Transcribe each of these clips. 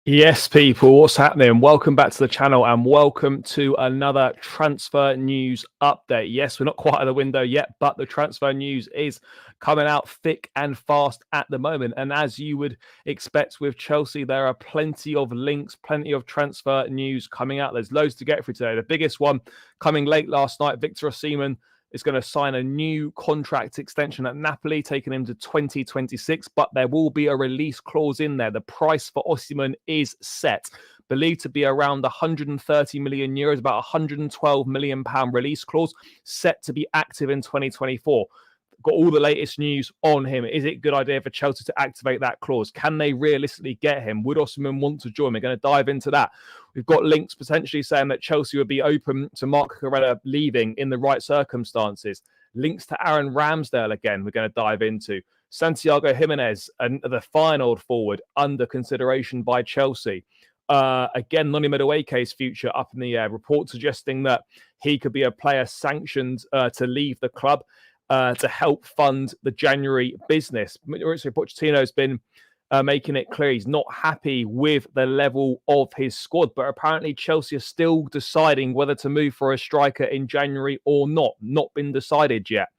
Yes, people, what's happening? Welcome back to the channel and welcome to another transfer news update. Yes, we're not quite at the window yet, but the transfer news is coming out thick and fast at the moment. And as you would expect with Chelsea, there are plenty of links, plenty of transfer news coming out. There's loads to get through today. The biggest one coming late last night, Victor Osimhen is going to sign a new contract extension at Napoli, taking him to 2026, but there will be a release clause in there. The price for Osimhen is set, believed to be around 130 million euros, about 112 million pound release clause, set to be active in 2024. Got all the latest news on him. Is it a good idea for Chelsea to activate that clause? Can they realistically get him? Would Osimhen want to join? We're going to dive into that. We've got links potentially saying that Chelsea would be open to Marc Cucurella leaving in the right circumstances. Links to Aaron Ramsdale again, we're going to dive into. Santiago Jimenez, and the final forward under consideration by Chelsea. Again, Noni Madueke's future up in the air. Report suggesting that he could be a player sanctioned to leave the club. To help fund the January business. Mauricio Pochettino has been making it clear he's not happy with the level of his squad, but apparently Chelsea are still deciding whether to move for a striker in January or not. Not been decided yet.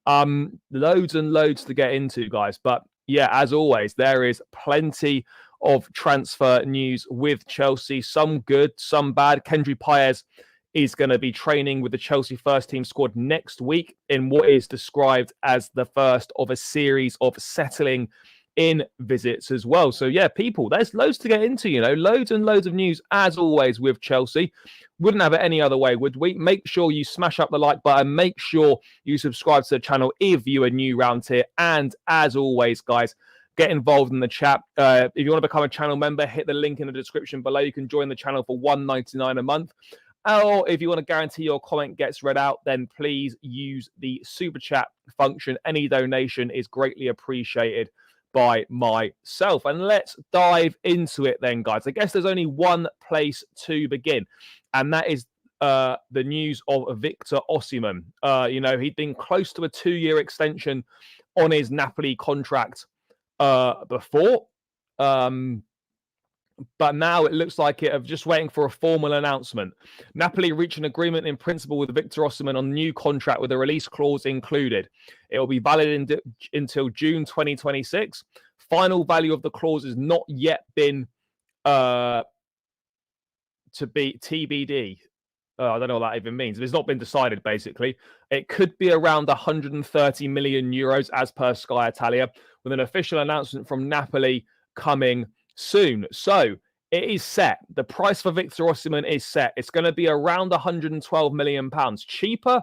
Loads and loads to get into, guys. But yeah, as always, there is plenty of transfer news with Chelsea. Some good, some bad. Kendry Paez is going to be training with the Chelsea first team squad next week in what is described as the first of a series of settling in visits as well. So yeah, people, there's loads to get into, loads and loads of news as always with Chelsea. Wouldn't have it any other way, would we? Make sure you smash up the like button. Make sure you subscribe to the channel if you are new around here. And as always, guys, get involved in the chat. If you want to become a channel member, hit the link in the description below. You can join the channel for $1.99 a month. Or if you want to guarantee your comment gets read out, then please use the super chat function. Any donation is greatly appreciated by myself. And let's dive into it then, guys. I guess there's only one place to begin, and that is the news of Victor Osimhen. He'd been close to a 2-year extension on his Napoli contract before. But now it looks like it of just waiting for a formal announcement. Napoli reached an agreement in principle with Victor Osimhen on a new contract with a release clause included. It will be valid until June 2026. Final value of the clause has not yet been to be TBD. I don't know what that even means. It's not been decided, basically. It could be around 130 million euros as per Sky Italia, with an official announcement from Napoli coming soon. So it is set. The price for Victor Osimhen is set. It's going to be around 112 million pounds, cheaper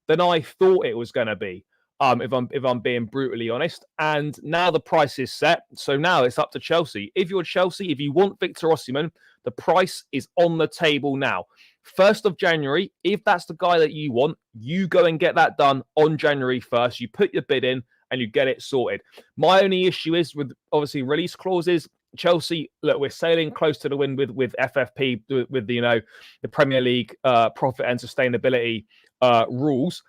than I thought it was going to be. If I'm being brutally honest. And now the price is set. So now it's up to Chelsea. If you're Chelsea, if you want Victor Osimhen, the price is on the table now. 1st of January, if that's the guy that you want, you go and get that done on January 1st. You put your bid in and you get it sorted. My only issue is with, obviously, release clauses. Chelsea, look, we're sailing close to the wind with FFP, with the Premier League profit and sustainability rules.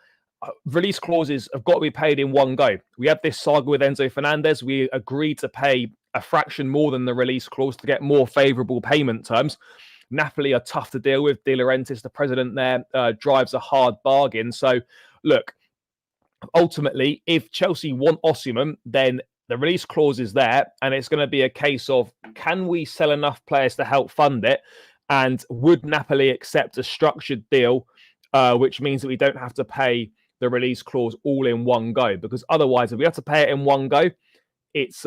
Release clauses have got to be paid in one go. We had this saga with Enzo Fernandez. We agreed to pay a fraction more than the release clause to get more favourable payment terms. Napoli are tough to deal with. De Laurentiis, the president there, drives a hard bargain. So, look, ultimately, if Chelsea want Osimhen, then the release clause is there, and it's going to be a case of, can we sell enough players to help fund it? And would Napoli accept a structured deal, which means that we don't have to pay the release clause all in one go? Because otherwise, if we have to pay it in one go, it's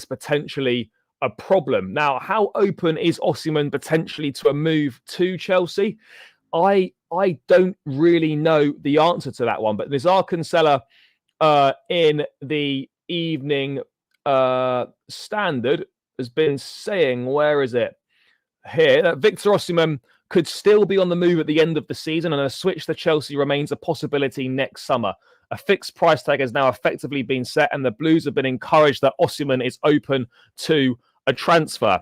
potentially a problem. Now, how open is Osimhen potentially to a move to Chelsea? I don't really know the answer to that one, but Nizar Kinsella in the Evening Standard has been saying, where is it? Here, that Victor Osimhen could still be on the move at the end of the season, and a switch to Chelsea remains a possibility next summer. A fixed price tag has now effectively been set, and the Blues have been encouraged that Osimhen is open to a transfer.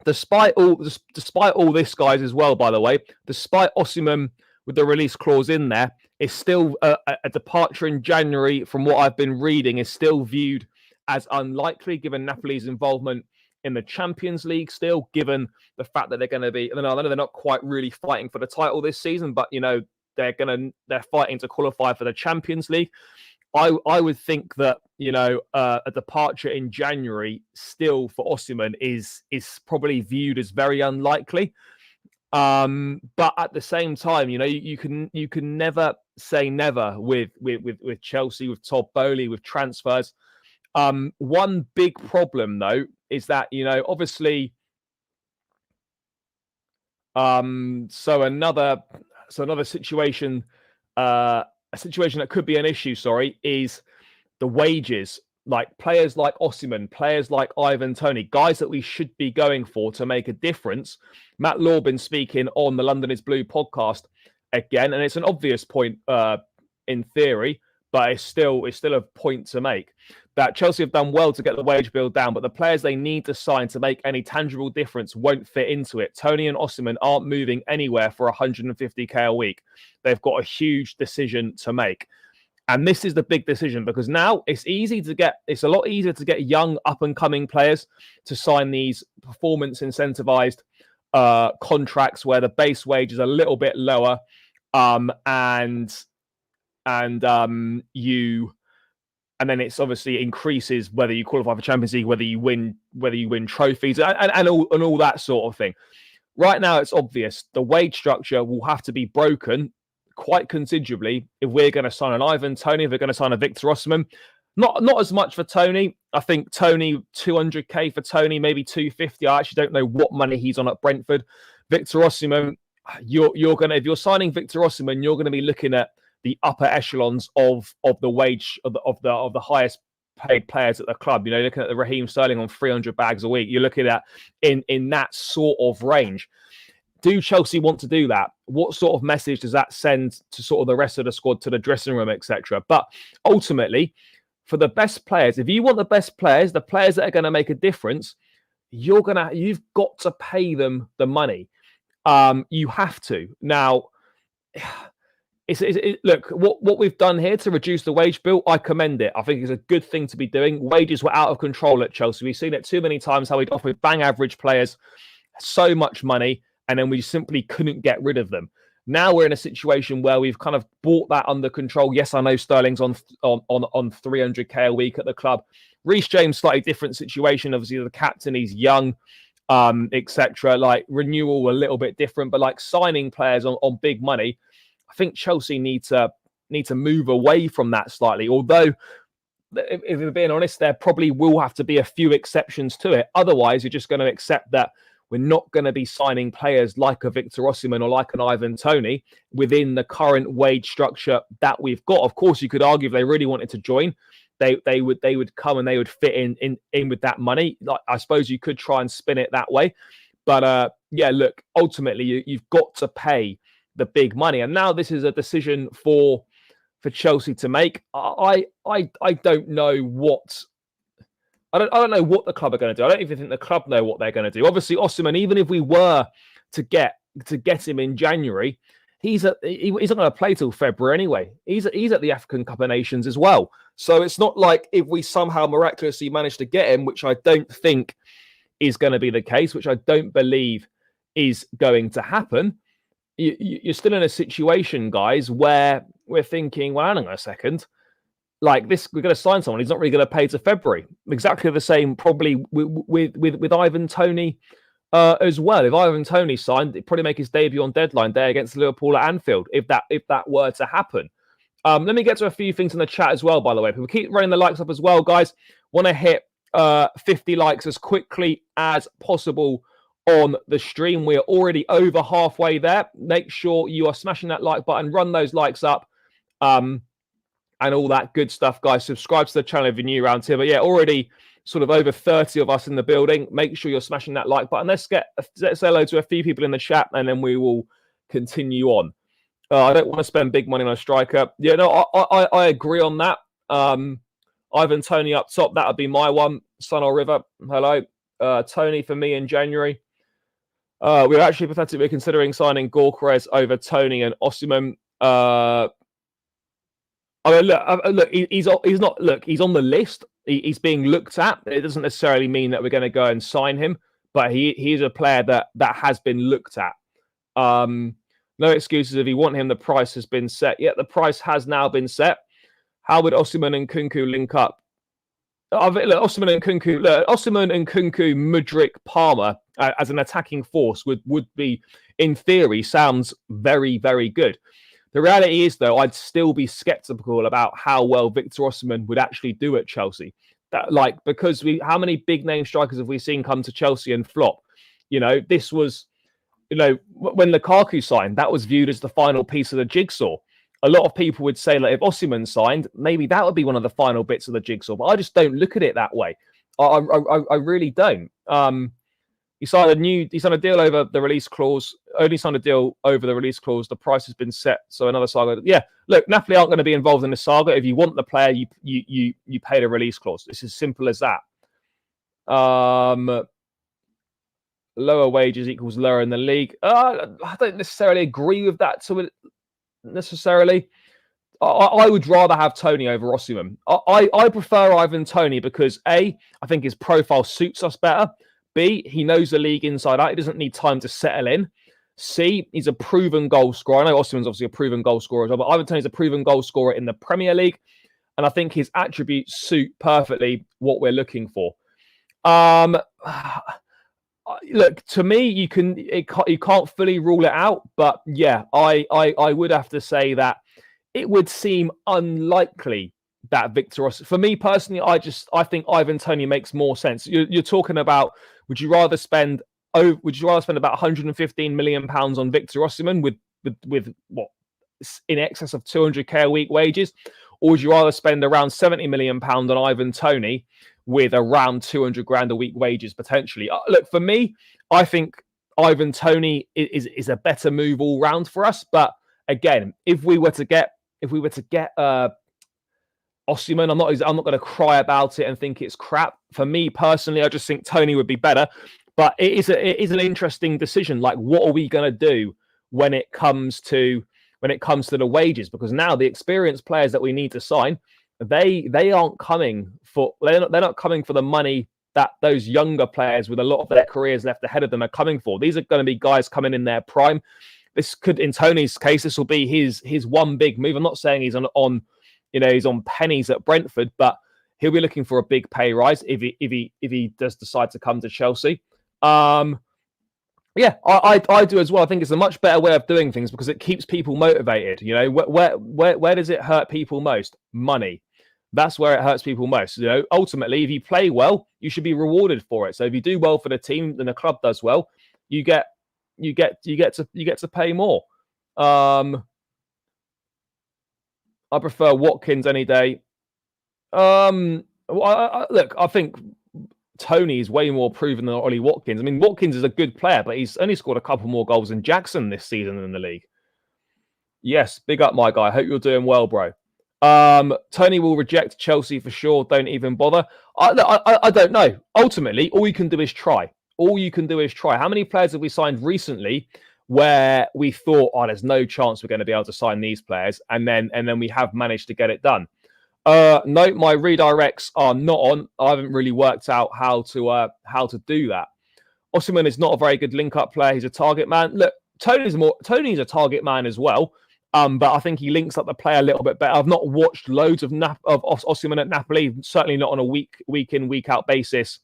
Despite all this, guys, as well, by the way, despite Osimhen with the release clause in there, is still a departure in January, from what I've been reading, is still viewed as unlikely given Napoli's involvement in the Champions League still, given the fact that they're going to be. I know they're not quite really fighting for the title this season, but they're fighting to qualify for the Champions League. I would think that a departure in January still for Osimhen is probably viewed as very unlikely. But at the same time, you can never say never with Chelsea, with Todd Boehly, with transfers. One big problem though is that obviously so another situation, a situation that could be an issue, is the wages. Like players like Osimhen, players like Ivan Toney, guys that we should be going for to make a difference. Matt Lawbin speaking on the London is Blue podcast again, and it's an obvious point in theory, but it's still a point to make. That Chelsea have done well to get the wage bill down, but the players they need to sign to make any tangible difference won't fit into it. Toney and Osimhen aren't moving anywhere for 150k a week. They've got a huge decision to make. And this is the big decision, because now it's a lot easier to get young up-and-coming players to sign these performance-incentivized contracts where the base wage is a little bit lower, and then it's obviously increases whether you qualify for Champions League, whether you win trophies, and all that sort of thing. Right now, it's obvious the wage structure will have to be broken quite considerably if we're going to sign an Ivan Toney, if we're going to sign a Victor Osimhen. Not as much for Toney. I think Toney, 200k for Toney, maybe 250. I actually don't know what money he's on at Brentford. Victor Osimhen, if you're signing Victor Osimhen, you're going to be looking at the upper echelons of the wage of the highest paid players at the club. You're looking at the Raheem Sterling on 300 bags a week. You're looking at in that sort of range. Do Chelsea want to do that? What sort of message does that send to sort of the rest of the squad, to the dressing room, etc.? But ultimately, for the best players, if you want the best players, the players that are going to make a difference, you've got to pay them the money. You have to. Now, look, what we've done here to reduce the wage bill, I commend it. I think it's a good thing to be doing. Wages were out of control at Chelsea. We've seen it too many times how we'd offer bang average players so much money, and then we simply couldn't get rid of them. Now we're in a situation where we've kind of brought that under control. Yes, I know Sterling's on 300k a week at the club. Reece James, slightly different situation. Obviously, the captain, he's young, etc. Like renewal a little bit different, but like signing players on big money, I think Chelsea need to move away from that slightly. Although, if we're being honest, there probably will have to be a few exceptions to it. Otherwise, you're just going to accept that we're not going to be signing players like a Victor Osimhen or like an Ivan Toney within the current wage structure that we've got. Of course, you could argue if they really wanted to join, they would come and they would fit in with that money. Like, I suppose you could try and spin it that way. But yeah, look, ultimately, you've got to pay the big money. And now this is a decision for Chelsea to make. I don't know what... I don't know what the club are going to do. I don't even think the club know what they're going to do. Obviously, Osimhen, even if we were to get him in January, he's not going to play till February anyway. He's at the African Cup of Nations as well. So it's not like if we somehow miraculously manage to get him, which I don't think is going to be the case, which I don't believe is going to happen. You're still in a situation, guys, where we're thinking, well, hang on a second. Like this, we're going to sign someone. He's not really going to pay to February. Exactly the same, probably with Ivan Toney as well. If Ivan Toney signed, he'd probably make his debut on deadline day against Liverpool at Anfield. If that were to happen, let me get to a few things in the chat as well. By the way, people keep running the likes up as well, guys. Want to hit 50 likes as quickly as possible on the stream. We're already over halfway there. Make sure you are smashing that like button. Run those likes up. And all that good stuff, guys. Subscribe to the channel if you're new around here. But yeah, already sort of over 30 of us in the building. Make sure you're smashing that like button. Let's say hello to a few people in the chat, and then we will continue on. I don't want to spend big money on a striker. Yeah, no, I agree on that. Ivan Toney up top, that would be my one. Sun or River, hello. Toney for me in January. We're actually pathetically considering signing Goalkeeper over Toney and Osimhen. I mean, look, he's on the list. he's being looked at. It doesn't necessarily mean that we're going to go and sign him, but he is a player that has been looked at. No excuses if you want him. The price has been set. Yeah, the price has now been set. How would Osimhen and Kunku link up? Osimhen and Kunku, Mudryk, Palmer as an attacking force would be, in theory, sounds very, very good. The reality is, though, I'd still be sceptical about how well Victor Osimhen would actually do at Chelsea. Because how many big name strikers have we seen come to Chelsea and flop? This was, when Lukaku signed, that was viewed as the final piece of the jigsaw. A lot of people would say that if Osimhen signed, maybe that would be one of the final bits of the jigsaw. But I just don't look at it that way. I really don't. He signed a deal over the release clause. Only signed a deal over the release clause. The price has been set. So another saga. Yeah, look, Napoli aren't going to be involved in the saga. If you want the player, you pay the release clause. It's as simple as that. Lower wages equals lower in the league. I don't necessarily agree with that necessarily. I would rather have Toney over Osimhen. I prefer Ivan Toney because A, I think his profile suits us better. B, he knows the league inside out. He doesn't need time to settle in. C, he's a proven goal scorer. I know Osimhen's obviously a proven goal scorer as well, but Ivan Toney's a proven goal scorer in the Premier League. And I think his attributes suit perfectly what we're looking for. Look, to me, you can't fully rule it out. But yeah, I would have to say that it would seem unlikely that Victor Osimhen. For me personally, I think Ivan Toney makes more sense. You're talking about, would you rather spend about 115 million pounds on Victor Osimhen with what, in excess of 200k a week wages, or would you rather spend around 70 million pounds on Ivan Toney with around 200 grand a week wages potentially? Look, for me, I think Ivan Toney is a better move all round for us. But again, if we were to get Osimhen, I'm not going to cry about it and think it's crap. For me personally, I just think Toney would be better. But it is an interesting decision. Like, what are we going to do when it comes to the wages? Because now the experienced players that we need to sign, they're not coming for the money that those younger players with a lot of their careers left ahead of them are coming for. These are going to be guys coming in their prime. This could, in Toney's case, this will be his one big move. I'm not saying he's on pennies at Brentford, but he'll be looking for a big pay rise if he does decide to come to Chelsea. Yeah, I do as well. I think it's a much better way of doing things because it keeps people motivated. Where does it hurt people most? Money. That's where it hurts people most. Ultimately, if you play well, you should be rewarded for it. So if you do well for the team, then the club does well, you get to pay more. I prefer Watkins any day. Look, I think Toney is way more proven than Ollie Watkins. I mean, Watkins is a good player, but he's only scored a couple more goals than Jackson this season in the league. Yes, big up, my guy. Hope you're doing well, bro. Toney will reject Chelsea for sure. Don't even bother. I don't know. Ultimately, all you can do is try. How many players have we signed recently where we thought, there's no chance we're going to be able to sign these players, and then we have managed to get it done? No, my redirects are not on. I haven't really worked out how to do that. Osimhen is not a very good link-up player. He's a target man. Look, Toney's a target man as well. But I think he links up the play a little bit better. I've not watched loads of Osimhen at Napoli, certainly not on a week in, week out basis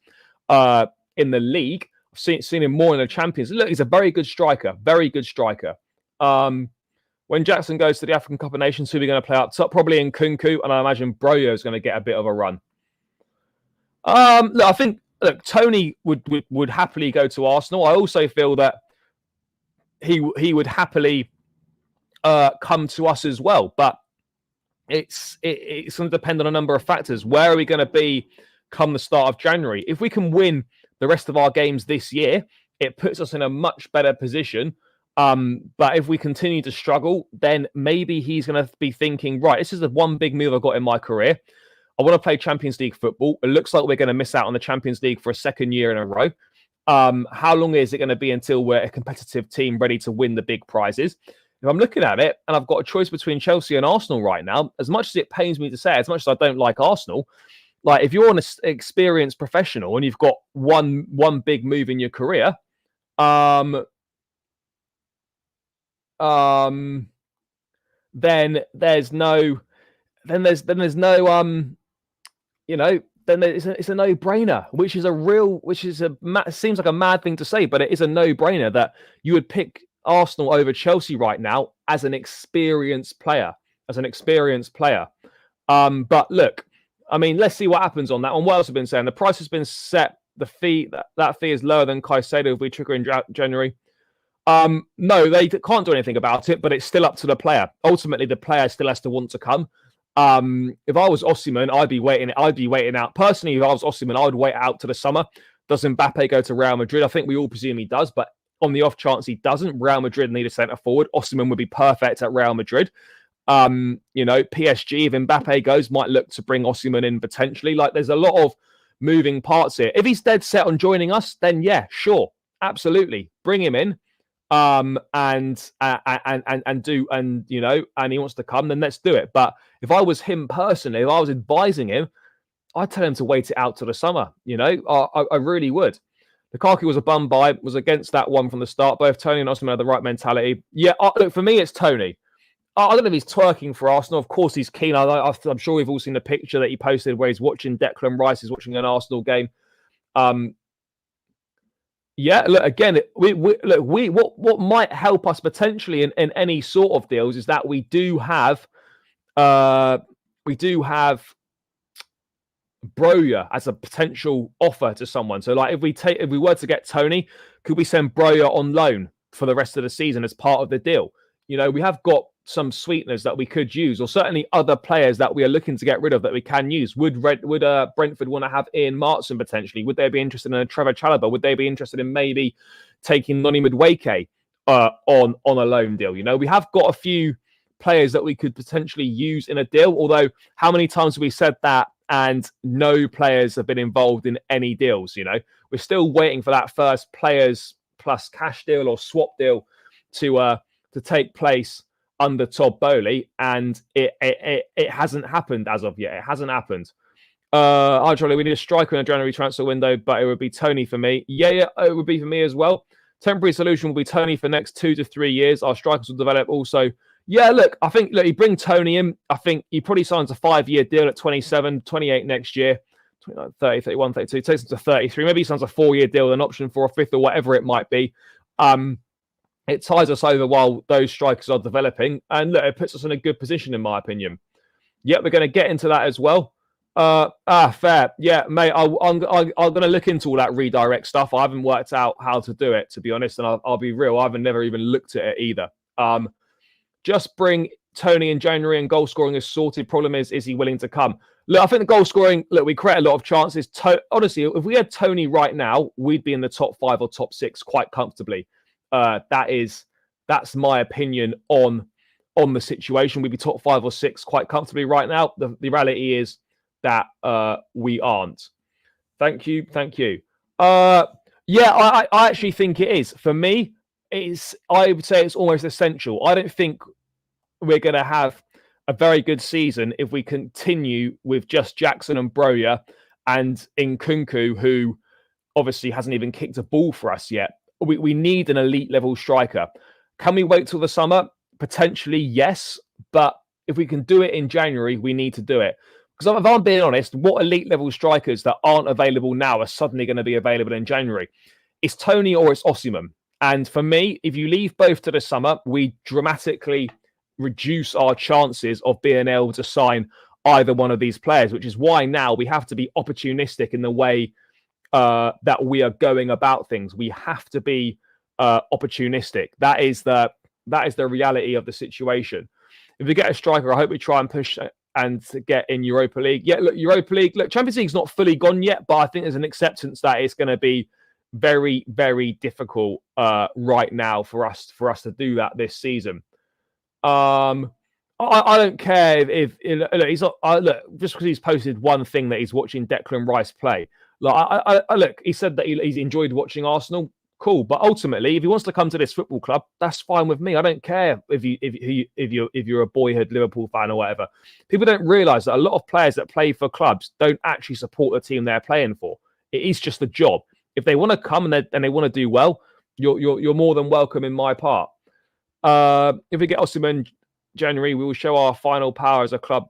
in the league. I've seen him more in the Champions. Look, he's a very good striker. When Jackson goes to the African Cup of Nations, who are we going to play up top? Probably in Kunku, and I imagine Broyo is going to get a bit of a run. Look, I think Toney would happily go to Arsenal. I also feel that he would happily come to us as well, but it's going to depend on a number of factors. Where are we going to be come the start of January? If we can win the rest of our games this year, it puts us in a much better position. But if we continue to struggle, then maybe he's going to be thinking, right, this is the one big move I've got in my career. I want to play Champions League football. It looks like we're going to miss out on the Champions League for a second year in a row. How long is it going to be until we're a competitive team ready to win the big prizes? If I'm looking at it and I've got a choice between Chelsea and Arsenal right now, as much as it pains me to say, as much as I don't like Arsenal, like if you're an experienced professional and you've got one big move in your career, then there's no then it's a no-brainer, which seems like a mad thing to say, but it is a no-brainer that you would pick Arsenal over Chelsea right now as an experienced player. But look, I mean, let's see what happens on that one. What else have been saying? The price has been set. The fee that fee is lower than Caicedo if we trigger in January. No, they can't do anything about it, but it's still up to the player. Ultimately, the player still has to want to come. If I was Osimhen, I'd be waiting out. Personally, if I was Osimhen, I would wait out to the summer. Does Mbappe go to Real Madrid? I think we all presume he does, but on the off chance he doesn't, Real Madrid need a centre forward. Osimhen would be perfect at Real Madrid. PSG, if Mbappe goes, might look to bring Osimhen in potentially. Like, there's a lot of moving parts here. If he's dead set on joining us, then yeah, sure, absolutely, bring him in. And he wants to come, then let's do it. But if I was him personally, if I was advising him, I'd tell him to wait it out till the summer. I really would. Lukaku was a bum buy, was against that one from the start. Both Toney and Osimhen had the right mentality. Yeah, look, for me, it's Toney. I don't know if he's twerking for Arsenal. Of course, he's keen. I'm sure we've all seen the picture that he posted where he's watching Declan Rice. He's watching an Arsenal game. Yeah, look, again, what might help us potentially in any sort of deals is that we do have Broja as a potential offer to someone. So, like, if we were to get Toney, could we send Broja on loan for the rest of the season as part of the deal? We have got some sweeteners that we could use, or certainly other players that we are looking to get rid of that we can use. Would Brentford want to have Ian Martson potentially? Would they be interested in a Trevor Chalobah? Would they be interested in maybe taking Noni Madueke on a loan deal? We have got a few players that we could potentially use in a deal, although how many times have we said that and no players have been involved in any deals? We're still waiting for that first players plus cash deal or swap deal to take place under Todd Bowley, and it hasn't happened as of yet. It hasn't happened. Charlie, we need a striker in a January transfer window, but it would be Toney for me. Yeah, it would be for me as well. Temporary solution will be Toney for next 2 to 3 years. Our strikers will develop also. Yeah, I think you bring Toney in. I think he probably signs a 5-year deal at 27, 28 next year. 29, 30, 31, 32, takes him to 33. Maybe he signs a 4-year deal with an option for a 5th or whatever it might be. It ties us over while those strikers are developing. And look, it puts us in a good position, in my opinion. Yeah, we're going to get into that as well. Fair. Yeah, mate, I'm going to look into all that redirect stuff. I haven't worked out how to do it, to be honest. And I'll be real, I haven't never even looked at it either. Just bring Toney in January and goal scoring is sorted. Problem is he willing to come? Look, I think the goal scoring, we create a lot of chances. Honestly, if we had Toney right now, we'd be in the top 5 or top 6 quite comfortably. That's my opinion on the situation. We'd be top 5 or 6 quite comfortably right now. The reality is that we aren't. Thank you. Yeah, I actually think it is. For me, I would say it's almost essential. I don't think we're going to have a very good season if we continue with just Jackson and Broja and Nkunku, who obviously hasn't even kicked a ball for us yet. We need an elite level striker. Can we wait till the summer? Potentially, yes. But if we can do it in January, we need to do it. Because if I'm being honest, what elite level strikers that aren't available now are suddenly going to be available in January? It's Toney or it's Osimhen. And for me, if you leave both to the summer, we dramatically reduce our chances of being able to sign either one of these players, which is why now we have to be opportunistic in the way that we are going about things. We have to be opportunistic. That is the reality of the situation. If we get a striker, I hope we try and push and to get in Europa League. Yeah, look, Europa League. Look, Champions League's not fully gone yet, but I think there's an acceptance that it's going to be very, very difficult right now for us to do that this season. I don't care if he's not. Look, just because he's posted one thing that he's watching Declan Rice play. Look, he said that he's enjoyed watching Arsenal. cool. But ultimately, if he wants to come to this football club, that's fine with me. I don't care if you're a boyhood Liverpool fan or whatever. People don't realise that a lot of players that play for clubs don't actually support the team they're playing for. It is just a job. If they want to come and they want to do well, you're more than welcome in my part. If we get Osimhen January, we will show our final power as a club.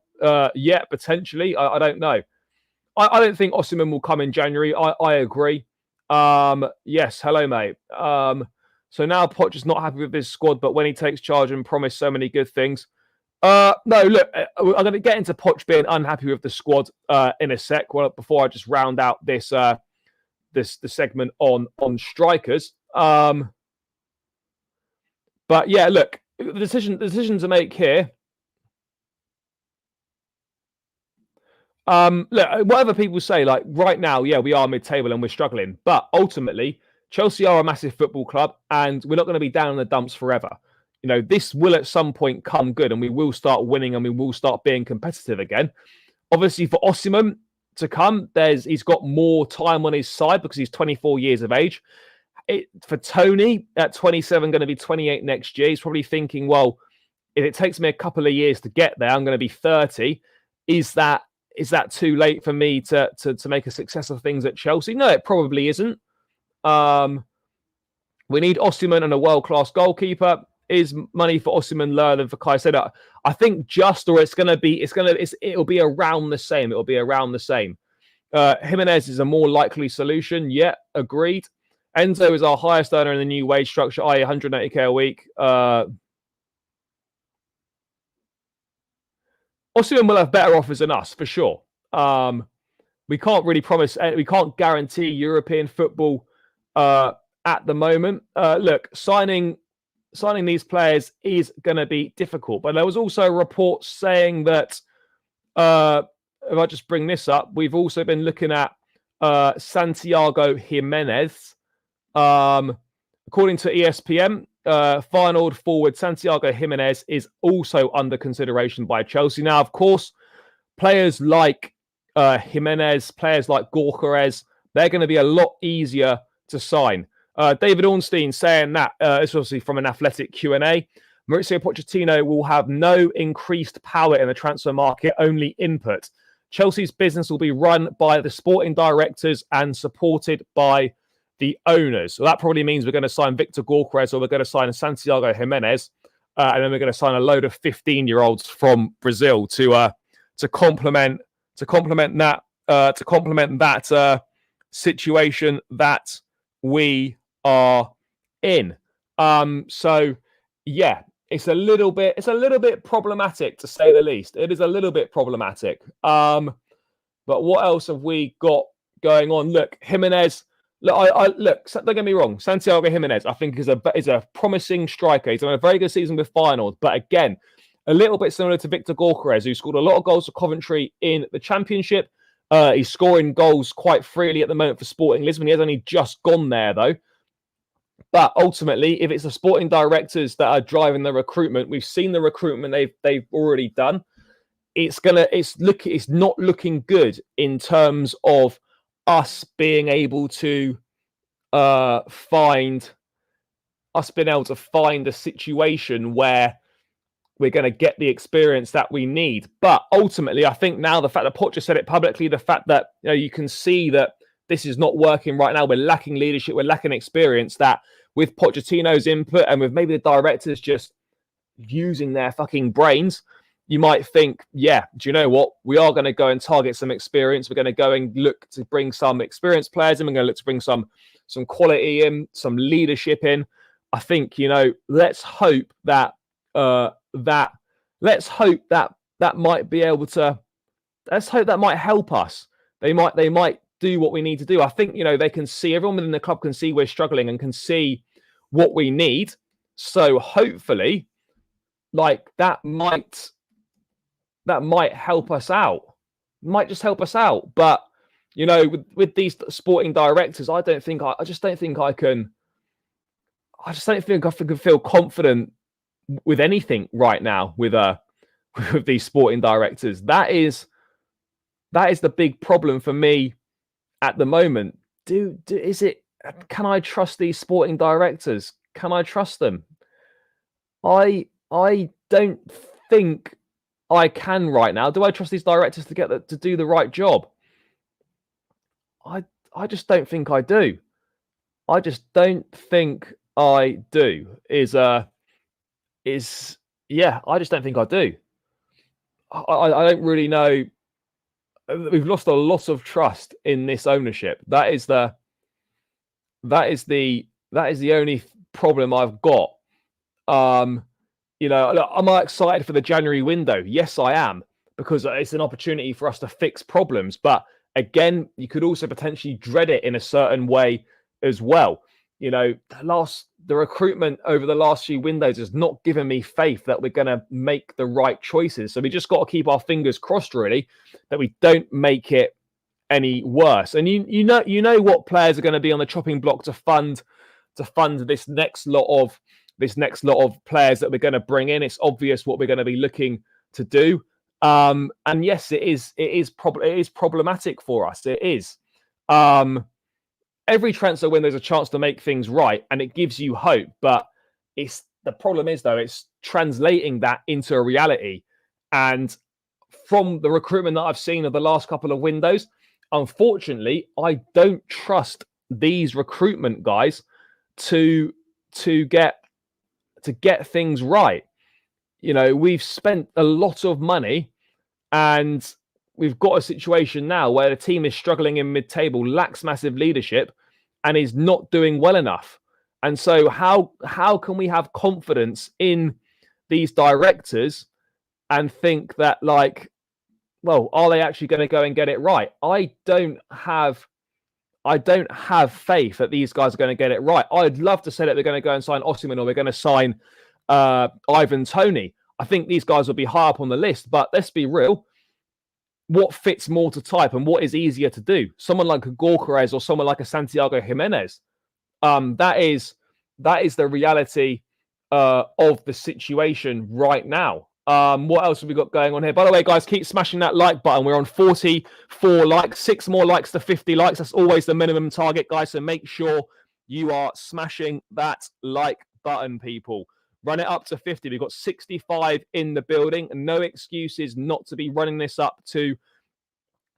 Yeah, potentially. I don't know. I don't think Osimhen will come in January. I agree. Yes, hello, mate. So now Poch is not happy with his squad, but when he takes charge and promised so many good things. No, look, I'm going to get into Poch being unhappy with the squad in a sec. Well, before I just round out this the segment on strikers. But yeah, look, the decision to make here. Look, whatever people say, like right now, yeah, we are mid-table and we're struggling. But ultimately, Chelsea are a massive football club and we're not going to be down in the dumps forever. You know, this will at some point come good and we will start winning and we will start being competitive again. Obviously, for Osimhen to come, he's got more time on his side because he's 24 years of age. For Toney, at 27, going to be 28 next year, he's probably thinking, well, if it takes me a couple of years to get there, I'm going to be 30. Is that too late for me to make a success of things at Chelsea? No, it probably isn't. We need Osimhen and a world-class goalkeeper. Is money for Osimhen lower than for Caicedo? I think it'll be around the same. It'll be around the same. Jimenez is a more likely solution. Yeah, agreed. Enzo is our highest earner in the new wage structure, i.e. 180k a week. Osimhen will have better offers than us, for sure. We can't really promise, we can't guarantee European football at the moment. Look, signing these players is going to be difficult. But there was also a report saying that, if I just bring this up, we've also been looking at Santiago Jimenez. According to ESPN, Feyenoord forward Santiago Jimenez is also under consideration by Chelsea. Now, of course, players like Jimenez, players like Gyökeres, they're going to be a lot easier to sign. David Ornstein saying that, it's obviously from an Athletic Q&A, Mauricio Pochettino will have no increased power in the transfer market, only input. Chelsea's business will be run by the sporting directors and supported by the owners. So that probably means we're going to sign Victor Gyökeres or we're going to sign Santiago Jimenez, and then we're going to sign a load of 15-year-olds from Brazil to complement that situation that we are in. So yeah, it's a little bit problematic, to say the least. It is a little bit problematic. But what else have we got going on? Look, Jimenez. Look, don't get me wrong. Santiago Jimenez, I think, is a promising striker. He's done a very good season with Feyenoord, but again, a little bit similar to Victor Gyökeres, who scored a lot of goals for Coventry in the Championship. He's scoring goals quite freely at the moment for Sporting Lisbon. He has only just gone there, though. But ultimately, if it's the sporting directors that are driving the recruitment, we've seen the recruitment they've already done. It's not looking good in terms of us being able to find a situation where we're going to get the experience that we need. But ultimately, I think now the fact that Poch said it publicly, the fact that you can see that this is not working right now, we're lacking leadership, we're lacking experience, that with Pochettino's input and with maybe the directors just using their fucking brains, you might think, yeah, do you know what? We are going to go and target some experience. We're going to go and look to bring some experienced players in. We're going to look to bring some quality in, some leadership in. I think, let's hope that that might be able to. Let's hope that might help us. They might do what we need to do. I think they can see, everyone within the club can see we're struggling and can see what we need. So hopefully, that might help us out. Might just help us out. But with these sporting directors, I just don't think I can feel confident with anything right now with these sporting directors. That is the big problem for me at the moment. Is it can I trust these sporting directors? Can I trust them? I don't think I can right now. Do I trust these directors to do the right job? I just don't think I do. I just don't think I do. I just don't think I do. I don't really know. We've lost a lot of trust in this ownership. That is the only problem I've got. Am I excited for the January window? Yes, I am, because it's an opportunity for us to fix problems. But again, you could also potentially dread it in a certain way as well. The recruitment over the last few windows has not given me faith that we're going to make the right choices. So we just got to keep our fingers crossed, really, that we don't make it any worse. And you know what players are going to be on the chopping block to fund this next lot of players that we're going to bring in. It's obvious what we're going to be looking to do. And yes, it is problematic for us. It is. Every transfer window is a chance to make things right, and it gives you hope. But the problem is, though, it's translating that into a reality. And from the recruitment that I've seen of the last couple of windows, unfortunately, I don't trust these recruitment guys to get things right. We've spent a lot of money, and we've got a situation now where the team is struggling in mid-table, lacks massive leadership, and is not doing well enough. And so how can we have confidence in these directors and think that, are they actually going to go and get it right? I don't have faith that these guys are going to get it right. I'd love to say that they're going to go and sign Osimhen, or we're going to sign Ivan Toney. I think these guys will be high up on the list, but let's be real. What fits more to type and what is easier to do? Someone like a Goalkeeper or someone like a Santiago Jimenez. That is the reality of the situation right now. What else have we got going on here? By the way, guys, keep smashing that like button. We're on 44 likes, 6 more likes to 50 likes. That's always the minimum target, guys. So make sure you are smashing that like button, people. Run it up to 50. We've got 65 in the building. No excuses not to be running this up to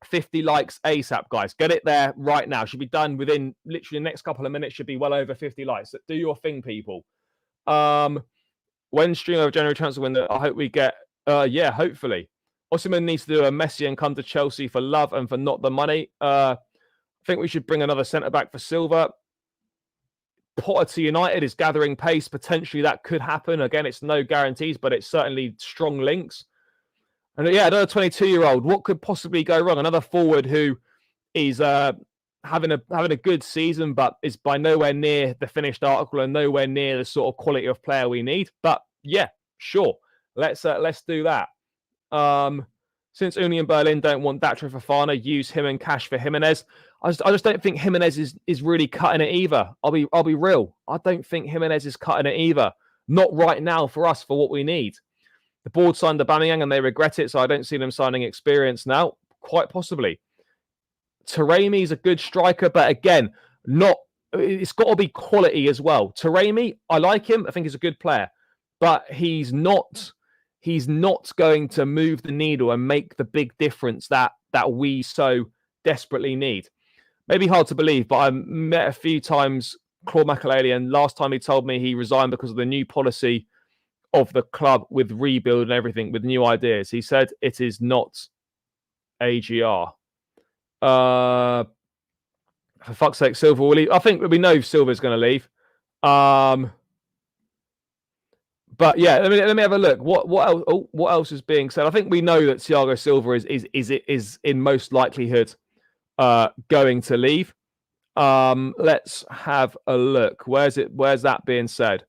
50 likes ASAP, guys. Get it there right now. Should be done within literally the next couple of minutes. Should be well over 50 likes. So do your thing, people. When stream of January transfer window, I hope we get, hopefully. Osimhen needs to do a Messi and come to Chelsea for love and for not the money. I think we should bring another centre-back for Silva. Potter to United is gathering pace. Potentially that could happen. Again, it's no guarantees, but it's certainly strong links. And another 22-year-old. What could possibly go wrong? Another forward who is having a good season, but is by nowhere near the finished article and nowhere near the sort of quality of player we need. But yeah, sure, let's do that. Since Uni and Berlin don't want Datro Fofana, use him and cash for Jimenez. I just don't think Jimenez is really cutting it either. I'll be real. I don't think Jimenez is cutting it either. Not right now for us, for what we need. The board signed Aubameyang and they regret it, so I don't see them signing experience now. Quite possibly. Taremi is a good striker, but again, it's got to be quality as well. Taremi, I like him. I think he's a good player, but he's not going to move the needle and make the big difference that we so desperately need. Maybe hard to believe, but I met a few times Claude Makelele, and last time he told me he resigned because of the new policy of the club with rebuild and everything, with new ideas. He said it is not AGR. For fuck's sake, Silva will leave. I think we know Silva's going to leave. But yeah, let me have a look. What else is being said? I think we know that Thiago Silva is in most likelihood going to leave. Let's have a look. Where's that being said?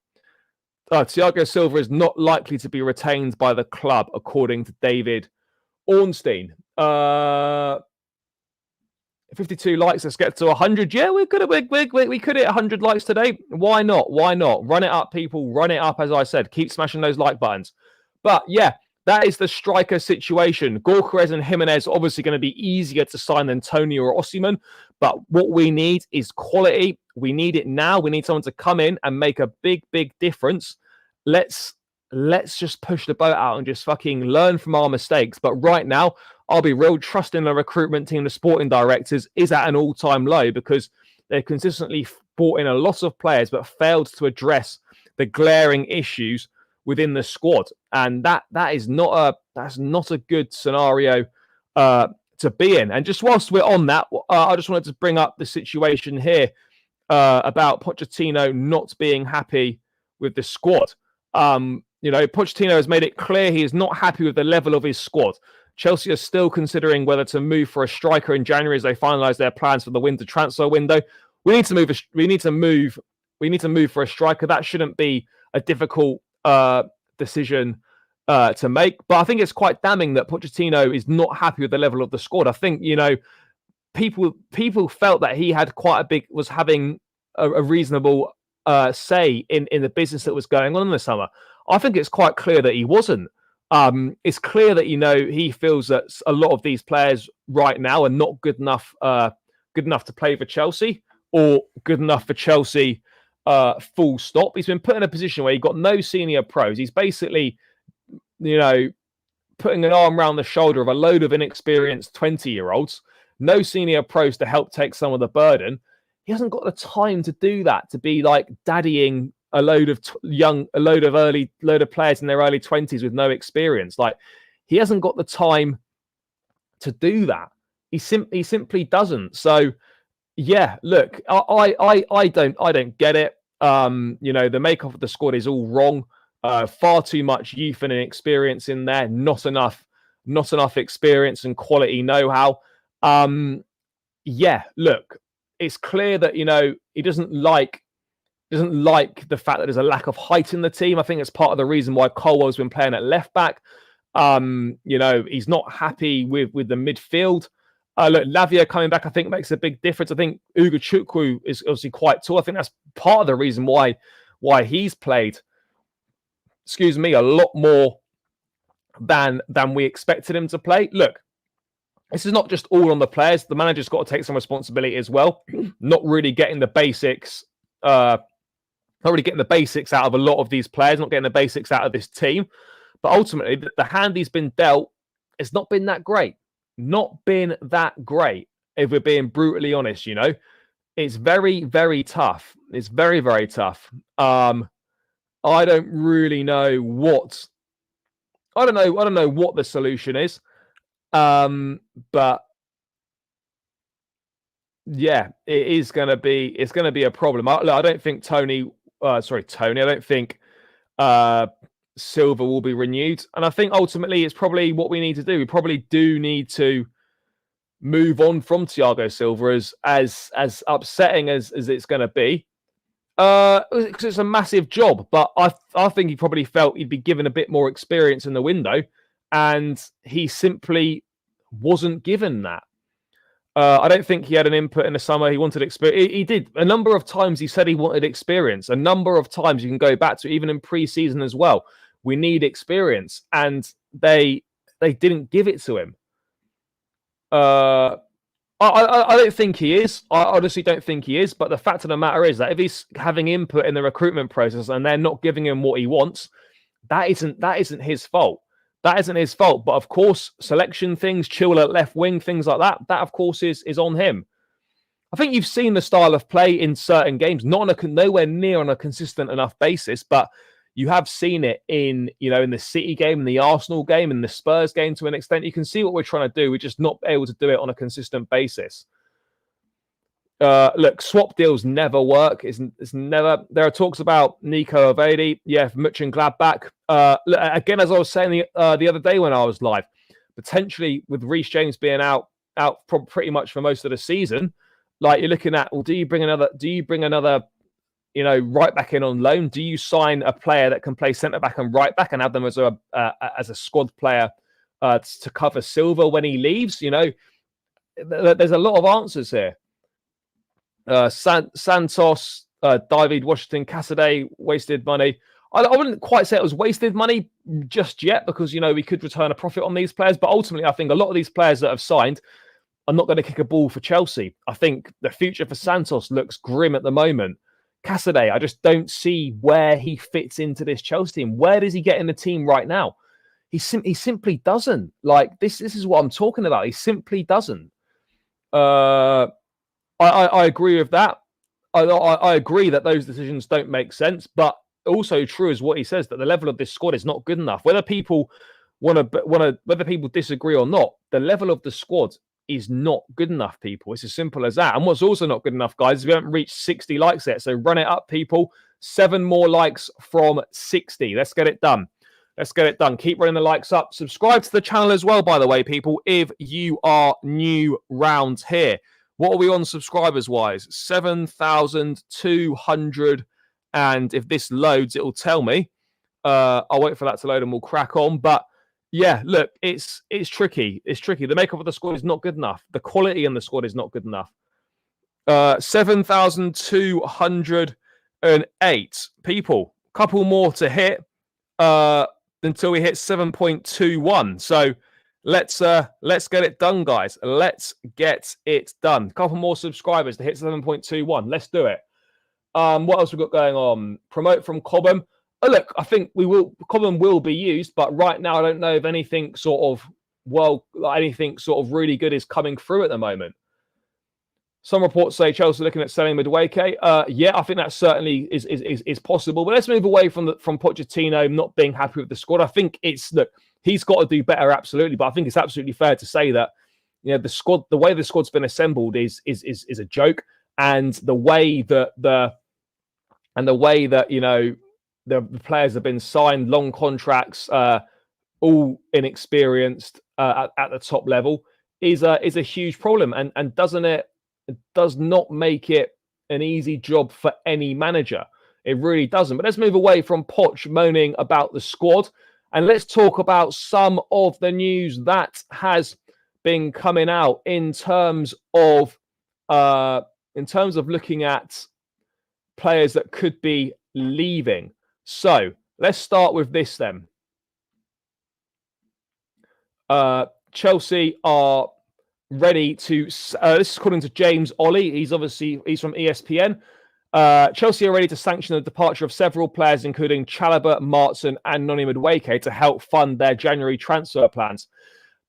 Thiago Silva is not likely to be retained by the club, according to David Ornstein. 52 likes. Let's get to 100. Yeah, we could hit 100 likes today. Why not? Run it up, people. Run it up, as I said. Keep smashing those like buttons. But yeah, That is the striker situation. Goalkeeper and Jimenez are obviously going to be easier to sign than Toney or Osimhen, but what we need is quality. We need it now. We need someone to come in and make a big, big difference. Let's just push the boat out and just fucking learn from our mistakes. But right now, I'll be real, trusting the recruitment team, the sporting directors, is at an all-time low because they've consistently brought in a lot of players but failed to address the glaring issues within the squad, and that's not a good scenario to be in. And just whilst we're on that, I just wanted to bring up the situation here about Pochettino not being happy with the squad. Pochettino has made it clear he is not happy with the level of his squad. Chelsea are still considering whether to move for a striker in January as they finalise their plans for the winter transfer window. We need to move for a striker. That shouldn't be a difficult decision to make. But I think it's quite damning that Pochettino is not happy with the level of the squad. I think, people felt that he had was having a reasonable say in the business that was going on in the summer. I think it's quite clear that he wasn't. It's clear that, he feels that a lot of these players right now are not good enough to play for Chelsea or good enough for Chelsea full stop. He's been put in a position where he got no senior pros. He's basically, putting an arm around the shoulder of a load of inexperienced 20-year-olds, no senior pros to help take some of the burden. He hasn't got the time to do that, to be like daddying a load of players in their early 20s with no experience. Like, he hasn't got the time to do that. He simply doesn't. So yeah, look, I don't get it. The makeup of the squad is all wrong. Far too much youth and inexperience in there. Not enough experience and quality know-how. Look, it's clear that he doesn't like the fact that there's a lack of height in the team. I think it's part of the reason why Colwell's been playing at left back. He's not happy with the midfield. Look, Lavia coming back, I think, makes a big difference. I think Ugo Chukwu is obviously quite tall. I think that's part of the reason why he's played, a lot more than we expected him to play. Look, this is not just all on the players. The manager's got to take some responsibility as well. Not really getting the basics, out of a lot of these players, not getting the basics out of this team. But ultimately, the hand he's been dealt, it's not been that great. Not been that great, if we're being brutally honest. It's very, very tough. It's very, very tough. I don't really know what the solution is. But yeah, it's going to be a problem. I don't think Tony. I don't think Silva will be renewed, and I think ultimately it's probably what we need to do. We probably do need to move on from Thiago Silva, as upsetting as it's going to be, because it's a massive job. But I think he probably felt he'd be given a bit more experience in the window, and he simply wasn't given that. I don't think he had an input in the summer. He wanted experience. He did. A number of times he said he wanted experience. A number of times you can go back to, even in pre-season as well. We need experience. And they didn't give it to him. I don't think he is. I honestly don't think he is. But the fact of the matter is that if he's having input in the recruitment process and they're not giving him what he wants, that isn't his fault. That isn't his fault. But of course, selection things, Chilwell at left wing, things like that, that of course is on him. I think you've seen the style of play in certain games, nowhere near on a consistent enough basis, but you have seen it in the City game, in the Arsenal game, in the Spurs game to an extent. You can see what we're trying to do. We're just not able to do it on a consistent basis. Look, swap deals never work. It's never. There are talks about Nico Avedi, Mönchengladbach. Again, as I was saying the other day when I was live, potentially with Reece James being out pretty much for most of the season, like you're looking at, well, do you bring another, right back in on loan? Do you sign a player that can play centre back and right back and have them as a squad player to cover Silva when he leaves? There's a lot of answers here. Santos, David Washington, Cassidy wasted money. I wouldn't quite say it was wasted money just yet because, we could return a profit on these players. But ultimately, I think a lot of these players that have signed are not going to kick a ball for Chelsea. I think the future for Santos looks grim at the moment. Casadei, I just don't see where he fits into this Chelsea team. Where does he get in the team right now? He simply doesn't. Like, this is what I'm talking about. He simply doesn't. I agree with that. I agree that those decisions don't make sense, but also true is what he says, that the level of this squad is not good enough. Whether people whether people disagree or not, the level of the squad is not good enough, people. It's as simple as that. And what's also not good enough, guys, is we haven't reached 60 likes yet. So run it up, people. 7 more likes from 60. Let's get it done. Let's get it done. Keep running the likes up. Subscribe to the channel as well, by the way, people, if you are new round here. What are we on subscribers-wise? 7,200. And if this loads, it'll tell me. I'll wait for that to load and we'll crack on. But yeah, look, it's tricky. It's tricky. The makeup of the squad is not good enough. The quality in the squad is not good enough. 7,208 people. Couple more to hit until we hit 7.21. So let's get it done, guys. Let's get it done. Couple more subscribers to hit 7.21. Let's do it. What else we got going on? Promote from Cobham. Oh, look, I think Cobham will be used, but right now I don't know if anything sort of really good is coming through at the moment. Some reports say Chelsea are looking at selling Madueke. Yeah, I think that certainly is possible. But let's move away from Pochettino not being happy with the squad. I think he's got to do better, absolutely. But I think it's absolutely fair to say that the way the squad's been assembled is a joke, and the way that the players have been signed, long contracts, all inexperienced at the top level, is a huge problem, and does not make it an easy job for any manager. It really doesn't. But let's move away from Poch moaning about the squad, and let's talk about some of the news that has been coming out in terms of looking at players that could be leaving. So let's start with this then. Chelsea are ready to. This is according to James Ollie. He's from ESPN. Chelsea are ready to sanction the departure of several players, including Chalobah, Martin, and Noni Madueke, to help fund their January transfer plans.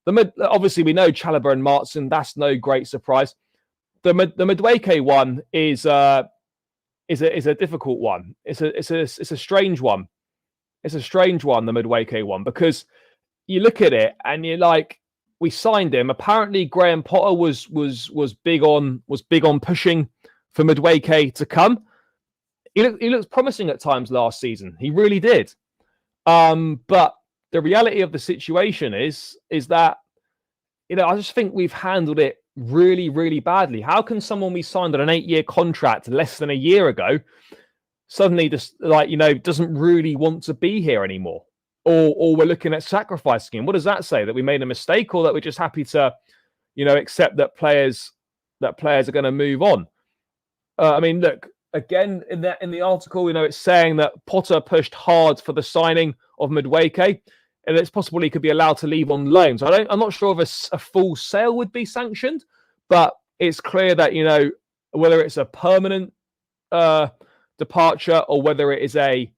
Obviously, we know Chalobah and Martin. That's no great surprise. The Madueke one is a difficult one. It's a strange one. It's a strange one, the Madueke one, because you look at it and you're like, we signed him. Apparently, Graham Potter was big on pushing for Madueke to come. He looks promising at times last season. He really did. But the reality of the situation is that I just think we've handled it really, really badly. How can someone we signed on an 8-year contract less than a year ago suddenly just doesn't really want to be here anymore? Or we're looking at sacrificing him? What does that say? That we made a mistake, or that we're just happy to, accept that players are going to move on? I mean, look, again, in the article, it's saying that Potter pushed hard for the signing of Madueke, and it's possible he could be allowed to leave on loan. So I'm not sure if a full sale would be sanctioned, but it's clear that, whether it's a permanent departure or whether it is a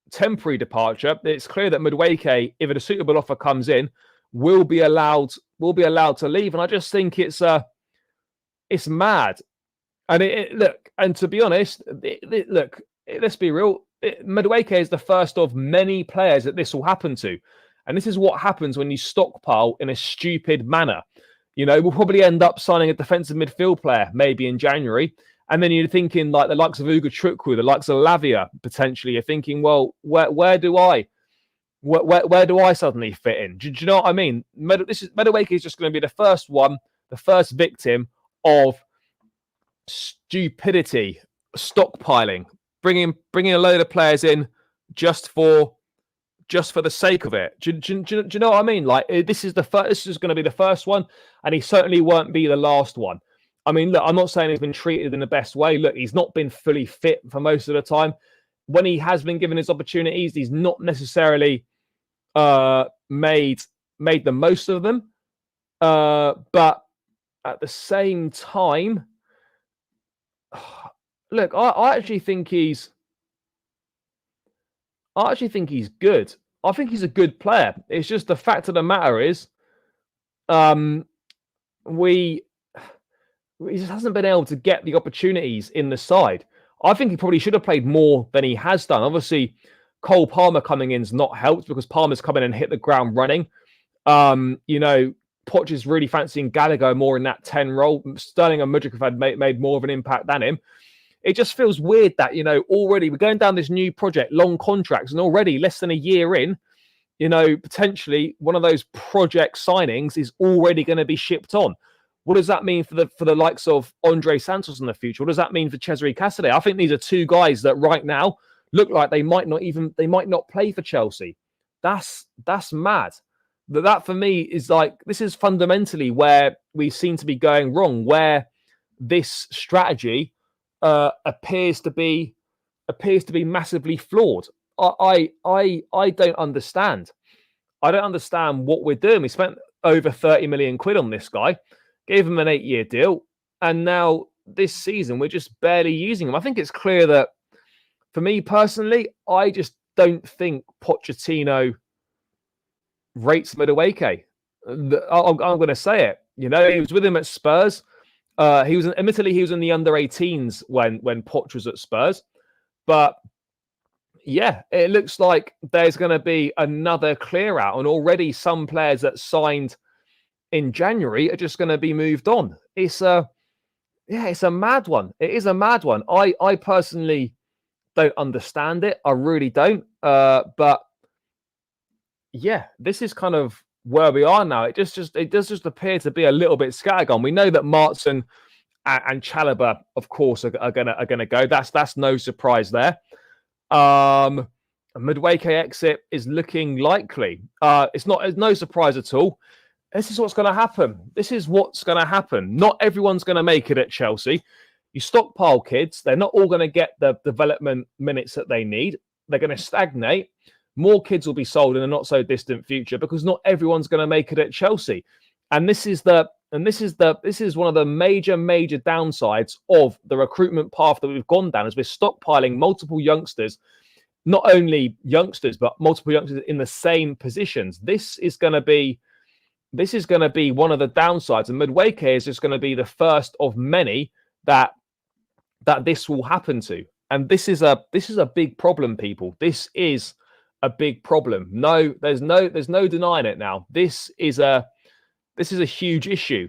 temporary departure, it's clear that Madueke, if a suitable offer comes in, will be allowed to leave. And I just think it's mad. And and to be honest, look, let's be real. Madueke is the first of many players that this will happen to. And this is what happens when you stockpile in a stupid manner. We'll probably end up signing a defensive midfield player maybe in January. And then you're thinking like the likes of Ugo Chukwu, the likes of Lavia, potentially. You're thinking, well, where do I suddenly fit in? Do you know what I mean? Madueke is just going to be the first victim of stupidity, stockpiling, bringing a load of players in just for the sake of it. Do you know what I mean? Like, this is going to be the first one, and he certainly won't be the last one. I mean, look, I'm not saying he's been treated in the best way. Look, he's not been fully fit for most of the time. when he has been given his opportunities, he's not necessarily made the most of them. But at the same time, look, I actually think he's good. I think he's a good player. It's just the fact of the matter is, he just hasn't been able to get the opportunities in the side. I think he probably should have played more than he has done. Obviously, Cole Palmer coming in's not helped because Palmer's come in and hit the ground running. Poch is really fancying Gallagher more in that 10 role. Sterling and Mudryk have made more of an impact than him. It just feels weird that, already we're going down this new project, long contracts, and already less than a year in, potentially one of those project signings is already going to be shipped on. What does that mean for the likes of Andre Santos in the future? What does that mean for Cesare Casadei? I think these are two guys that right now look like they might not play for Chelsea. That's mad. That for me is this is fundamentally where we seem to be going wrong, where this strategy appears to be massively flawed. I don't understand. I don't understand what we're doing. We spent over 30 million quid on this guy, gave him an 8-year deal, and now this season we're just barely using him. I think it's clear that, for me personally, I just don't think Pochettino rates Madueke. I'm going to say it. He was with him at Spurs. He was in the under 18s when Poch was at Spurs, but yeah, it looks like there's going to be another clear out, and already some players that signed in January are just going to be moved on. It's a mad one. It is a mad one. I personally don't understand it. I really don't. But yeah, this is kind of where we are now. It does just appear to be a little bit scattergun. We know that Martson and Chalobah, of course, are gonna go. That's no surprise there. Madueke exit is looking likely. It's no surprise at all. This is what's going to happen. This is what's going to happen. Not everyone's going to make it at Chelsea. You stockpile kids. They're not all going to get the development minutes that they need. They're going to stagnate. More kids will be sold in a not so distant future because not everyone's going to make it at Chelsea. And this is one of the major downsides of the recruitment path that we've gone down, as we're stockpiling multiple youngsters, not only youngsters, but multiple youngsters in the same positions. This is going to be one of the downsides, and Madueke is just going to be the first of many that this will happen to. And this is a big problem, people. This is a big problem. No, there's no denying it now. This is a huge issue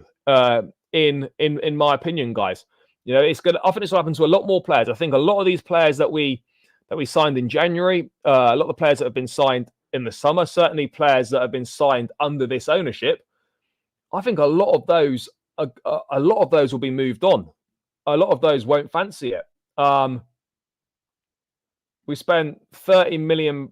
in my opinion, guys. I think this will happen to a lot more players. I think a lot of these players that we signed in January, a lot of the players that have been signed in the summer, certainly players that have been signed under this ownership, I think a lot of those will be moved on. A lot of those won't fancy it. We spent 30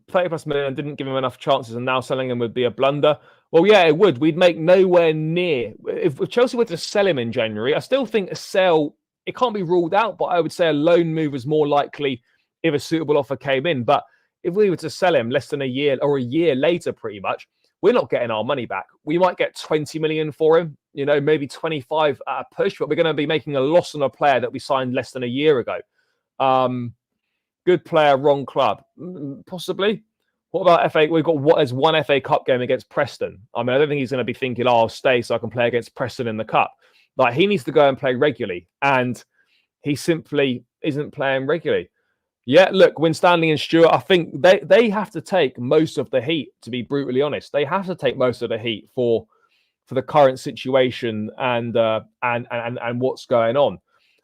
plus million and didn't give him enough chances, and now selling him would be a blunder. Well, yeah, it would. We'd make nowhere near. If Chelsea were to sell him in January, I still think a sell, it can't be ruled out, but I would say a loan move is more likely if a suitable offer came in. But if we were to sell him less than a year or a year later, pretty much, we're not getting our money back. We might get 20 million for him, maybe 25 at a push, but we're going to be making a loss on a player that we signed less than a year ago. Good player, wrong club, possibly. What about FA? We've got there's one FA Cup game against Preston. I mean, I don't think he's going to be thinking, I'll stay so I can play against Preston in the Cup. Like, he needs to go and play regularly, and he simply isn't playing regularly. Yeah, look, Winstanley and Stewart, I think they have to take most of the heat, to be brutally honest. They have to take most of the heat for the current situation and what's going on.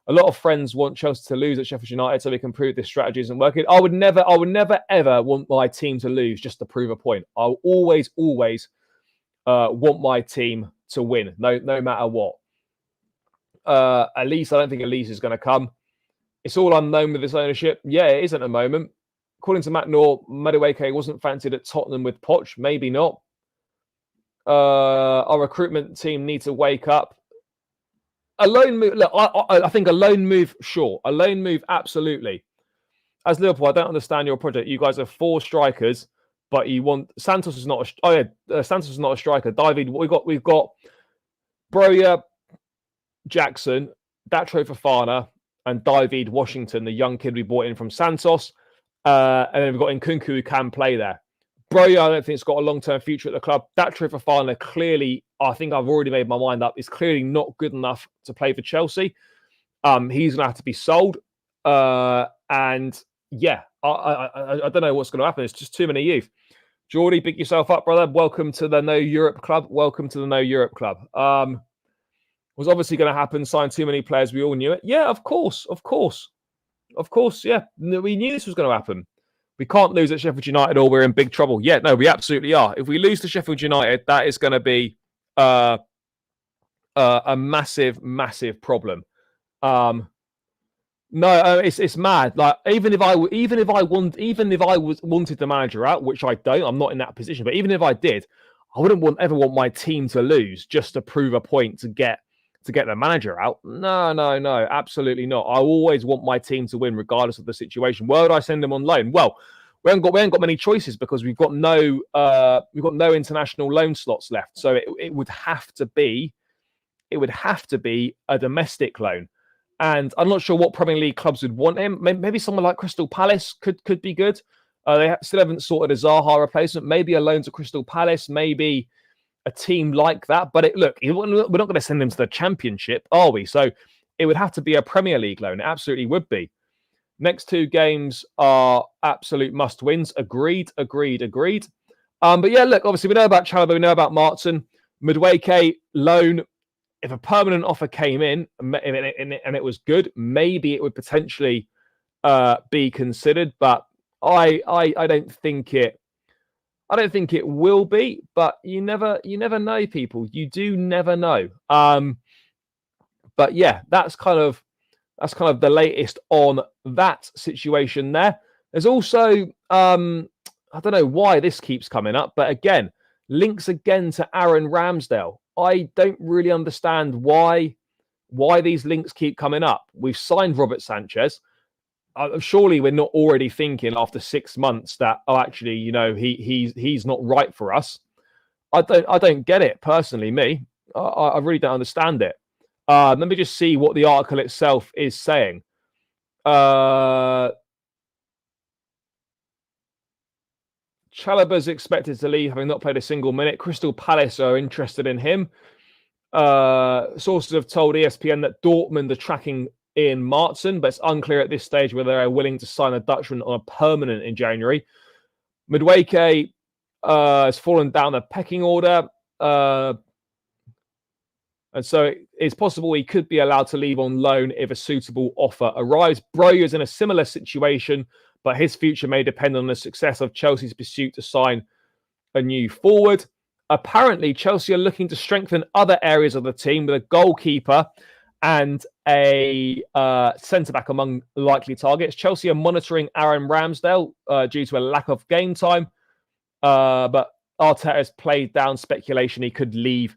A lot of friends want Chelsea to lose at Sheffield United so they can prove this strategy isn't working. I would never ever want my team to lose just to prove a point. I'll always want my team to win, no matter what. Elise, I don't think Elise is going to come. It's all unknown with this ownership. Yeah, it is at the moment. According to Matt Noor, Madueke wasn't fancied at Tottenham with Poch. Maybe not. Our recruitment team need to wake up. A loan move. Look, I think a loan move, sure. A loan move, absolutely. as Liverpool, I don't understand your project. You guys have 4 strikers, but you want Santos is not. Santos is not a striker. David, we've got Broja, Jackson, Datro Fofana, and David Washington, the young kid we brought in from Santos. And then we've got Nkunku who can play there. Broja, I don't think it's got a long-term future at the club. Datro Fofana, clearly, I think I've already made my mind up, is clearly not good enough to play for Chelsea. He's going to have to be sold. And yeah, I don't know what's going to happen. It's just too many youth. Geordie, pick yourself up, brother. Welcome to the No Europe Club. Welcome to the No Europe Club. Was obviously going to happen. Sign too many players. We all knew it. Yeah, of course. Yeah, we knew this was going to happen. We can't lose at Sheffield United or we're in big trouble. Yeah, no, we absolutely are. If we lose to Sheffield United, that is going to be a massive, massive problem. No, it's mad. Like even if I wanted the manager out, which I don't, I'm not in that position. But even if I did, I wouldn't ever want my team to lose just to prove a point to get the manager out. No, absolutely not. I always want my team to win, regardless of the situation. Where would I send them on loan? Well, we haven't got many choices because we've got no international loan slots left. So it would have to be a domestic loan. And I'm not sure what Premier League clubs would want him. Maybe someone like Crystal Palace could be good. They still haven't sorted a Zaha replacement. Maybe a loan to Crystal Palace. Maybe a team like that. But look, we're not going to send him to the Championship, are we? So it would have to be a Premier League loan. It absolutely would be. Next 2 games are absolute must-wins. Agreed. But yeah, look, obviously we know about Chalobah, we know about Martin. Madueke, loan. If a permanent offer came in and it was good, maybe it would potentially be considered. But I don't think it. I don't think it will be. But you never know, people. You do never know. But yeah, that's kind of the latest on that situation there. There's also I don't know why this keeps coming up, but again, links again to Aaron Ramsdale. I don't really understand why these links keep coming up. We've signed Robert Sanchez. Surely we're not already thinking after 6 months that actually, he's not right for us. I don't get it personally. Me, I really don't understand it. Let me just see what the article itself is saying. Chalobah's expected to leave, having not played a single minute. Crystal Palace are interested in him. Sources have told ESPN that Dortmund are tracking in Martin, but it's unclear at this stage whether they're willing to sign a Dutchman on a permanent in January. Madueke has fallen down the pecking order. And so it's possible he could be allowed to leave on loan if a suitable offer arrives. Broja is in a similar situation, but his future may depend on the success of Chelsea's pursuit to sign a new forward. Apparently, Chelsea are looking to strengthen other areas of the team with a goalkeeper and a centre-back among likely targets. Chelsea are monitoring Aaron Ramsdale due to a lack of game time, but Arteta has played down speculation he could leave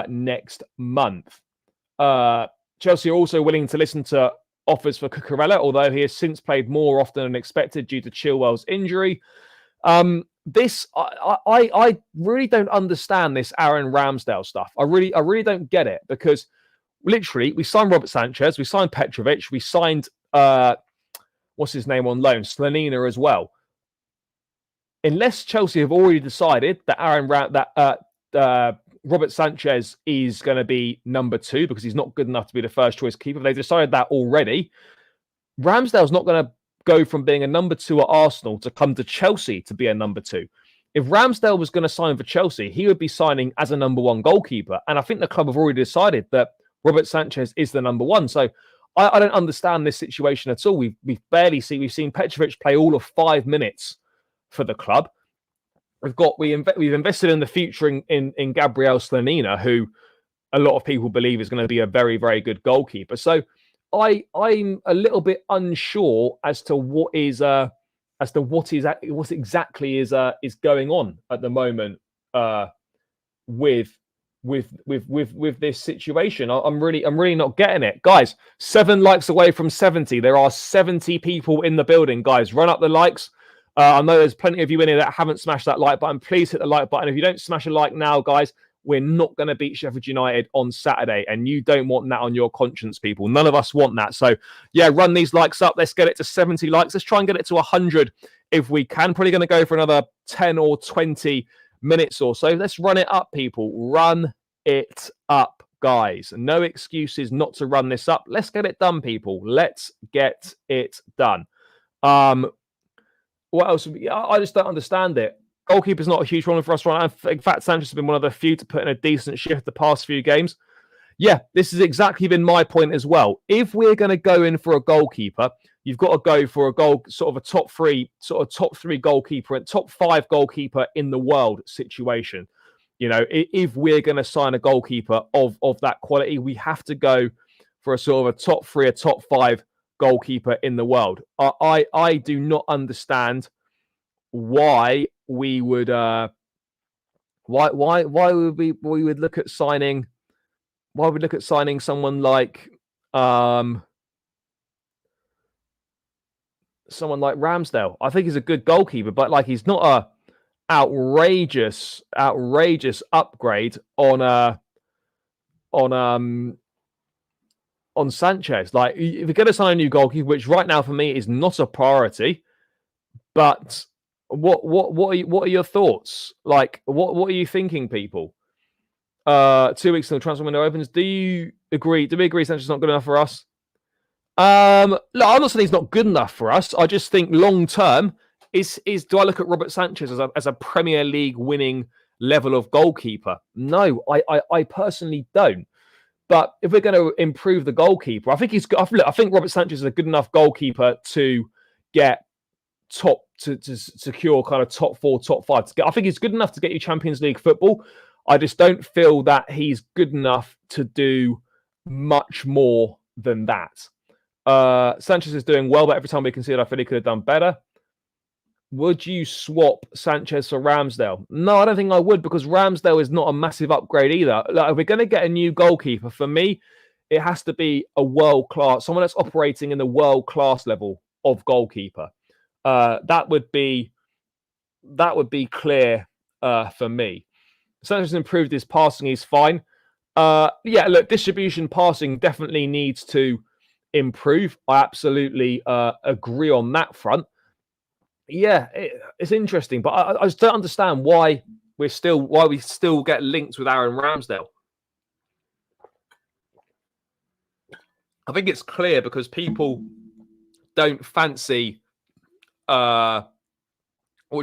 next month. Chelsea are also willing to listen to offers for Cucurella, although he has since played more often than expected due to Chilwell's injury. I really don't understand this Aaron Ramsdale stuff. I really don't get it, because literally we signed Robert Sanchez, we signed Petrovic, we signed what's his name on loan, Slanina as well. Unless Chelsea have already decided that Robert Sanchez is going to be number 2 because he's not good enough to be the first choice keeper. They've decided that already. Ramsdale's not going to go from being a number 2 at Arsenal to come to Chelsea to be a number 2. If Ramsdale was going to sign for Chelsea, he would be signing as a number 1 goalkeeper. And I think the club have already decided that Robert Sanchez is the number 1. So I don't understand this situation at all. We've seen Petrovic play all of 5 minutes for the club. We've invested in the future in Gabriel Slanina, who a lot of people believe is going to be a very, very good goalkeeper. So I'm a little bit unsure as to what exactly is going on at the moment with with this situation. I'm really not getting it, guys. 7 likes away from 70. There are 70 people in the building, guys. Run up the likes. I know there's plenty of you in here that haven't smashed that like button. Please hit the like button. If you don't smash a like now, guys, we're not going to beat Sheffield United on Saturday, and you don't want that on your conscience, people. None of us want that. So, yeah, run these likes up. Let's get it to 70 likes. Let's try and get it to 100 if we can. Probably going to go for another 10 or 20 minutes or so. Let's run it up, people. Run it up, guys. No excuses not to run this up. Let's get it done, people. Let's get it done. What else? I just don't understand it. Goalkeeper's not a huge problem for us right now. In fact, Sanchez has been one of the few to put in a decent shift the past few games. Yeah, this has exactly been my point as well. If we're going to go in for a goalkeeper, you've got to go for a goal, sort of a top three goalkeeper and top 5 goalkeeper in the world situation. You know, if we're going to sign a goalkeeper of that quality, we have to go for a sort of a top 3, a top 5 goalkeeper in the world. I do not understand why we would why would we would look at signing someone like Ramsdale. I think he's a good goalkeeper, but like he's not a outrageous upgrade on Sanchez. Like, if you're going to sign a new goalkeeper, which right now for me is not a priority, but what are your thoughts? Like, what are you thinking, people? 2 weeks until the transfer window opens. Do we agree Sanchez is not good enough for us? Look, I'm not saying he's not good enough for us. I just think long term is do I look at Robert Sanchez as a Premier League winning level of goalkeeper? No, I personally don't. But if we're going to improve the goalkeeper, I think I think Robert Sanchez is a good enough goalkeeper to get to secure kind of top 4, top 5. I think he's good enough to get you Champions League football. I just don't feel that he's good enough to do much more than that. Sanchez is doing well, but every time we concede, I feel he could have done better. Would you swap Sanchez for Ramsdale? No, I don't think I would, because Ramsdale is not a massive upgrade either. Like, if we're going to get a new goalkeeper, for me, it has to be a world-class, someone that's operating in the world-class level of goalkeeper. That would be clear for me. Sanchez improved his passing. He's fine. Yeah, look, distribution passing definitely needs to improve. I absolutely agree on that front. Yeah, it's interesting, but I just don't understand why we still get linked with Aaron Ramsdale. I think it's clear because people don't fancy what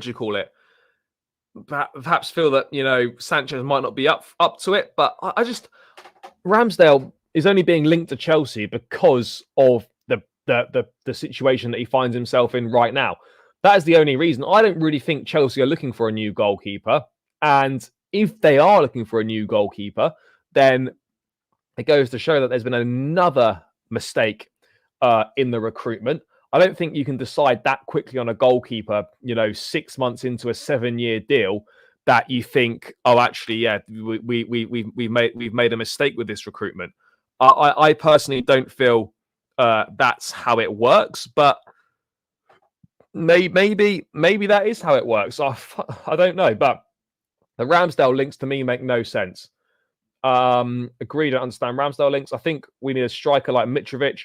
do you call it? Perhaps feel that, you know, Sanchez might not be up to it, but I just Ramsdale is only being linked to Chelsea because of the situation that he finds himself in right now. That is the only reason. I don't really think Chelsea are looking for a new goalkeeper. And if they are looking for a new goalkeeper, then it goes to show that there's been another mistake in the recruitment. I don't think you can decide that quickly on a goalkeeper, 6 months into a 7-year deal, that you think, oh, actually, yeah, we've made a mistake with this recruitment. I personally don't feel that's how it works, but maybe that is how it works. I don't know, but the Ramsdale links to me make no sense. Agreed, I understand Ramsdale links. I think we need a striker like Mitrovic.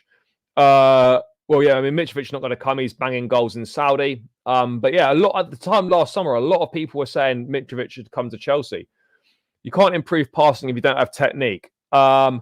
Well, yeah, I mean, Mitrovic's not going to come. He's banging goals in Saudi. But yeah, at the time last summer, a lot of people were saying Mitrovic should come to Chelsea. You can't improve passing if you don't have technique. I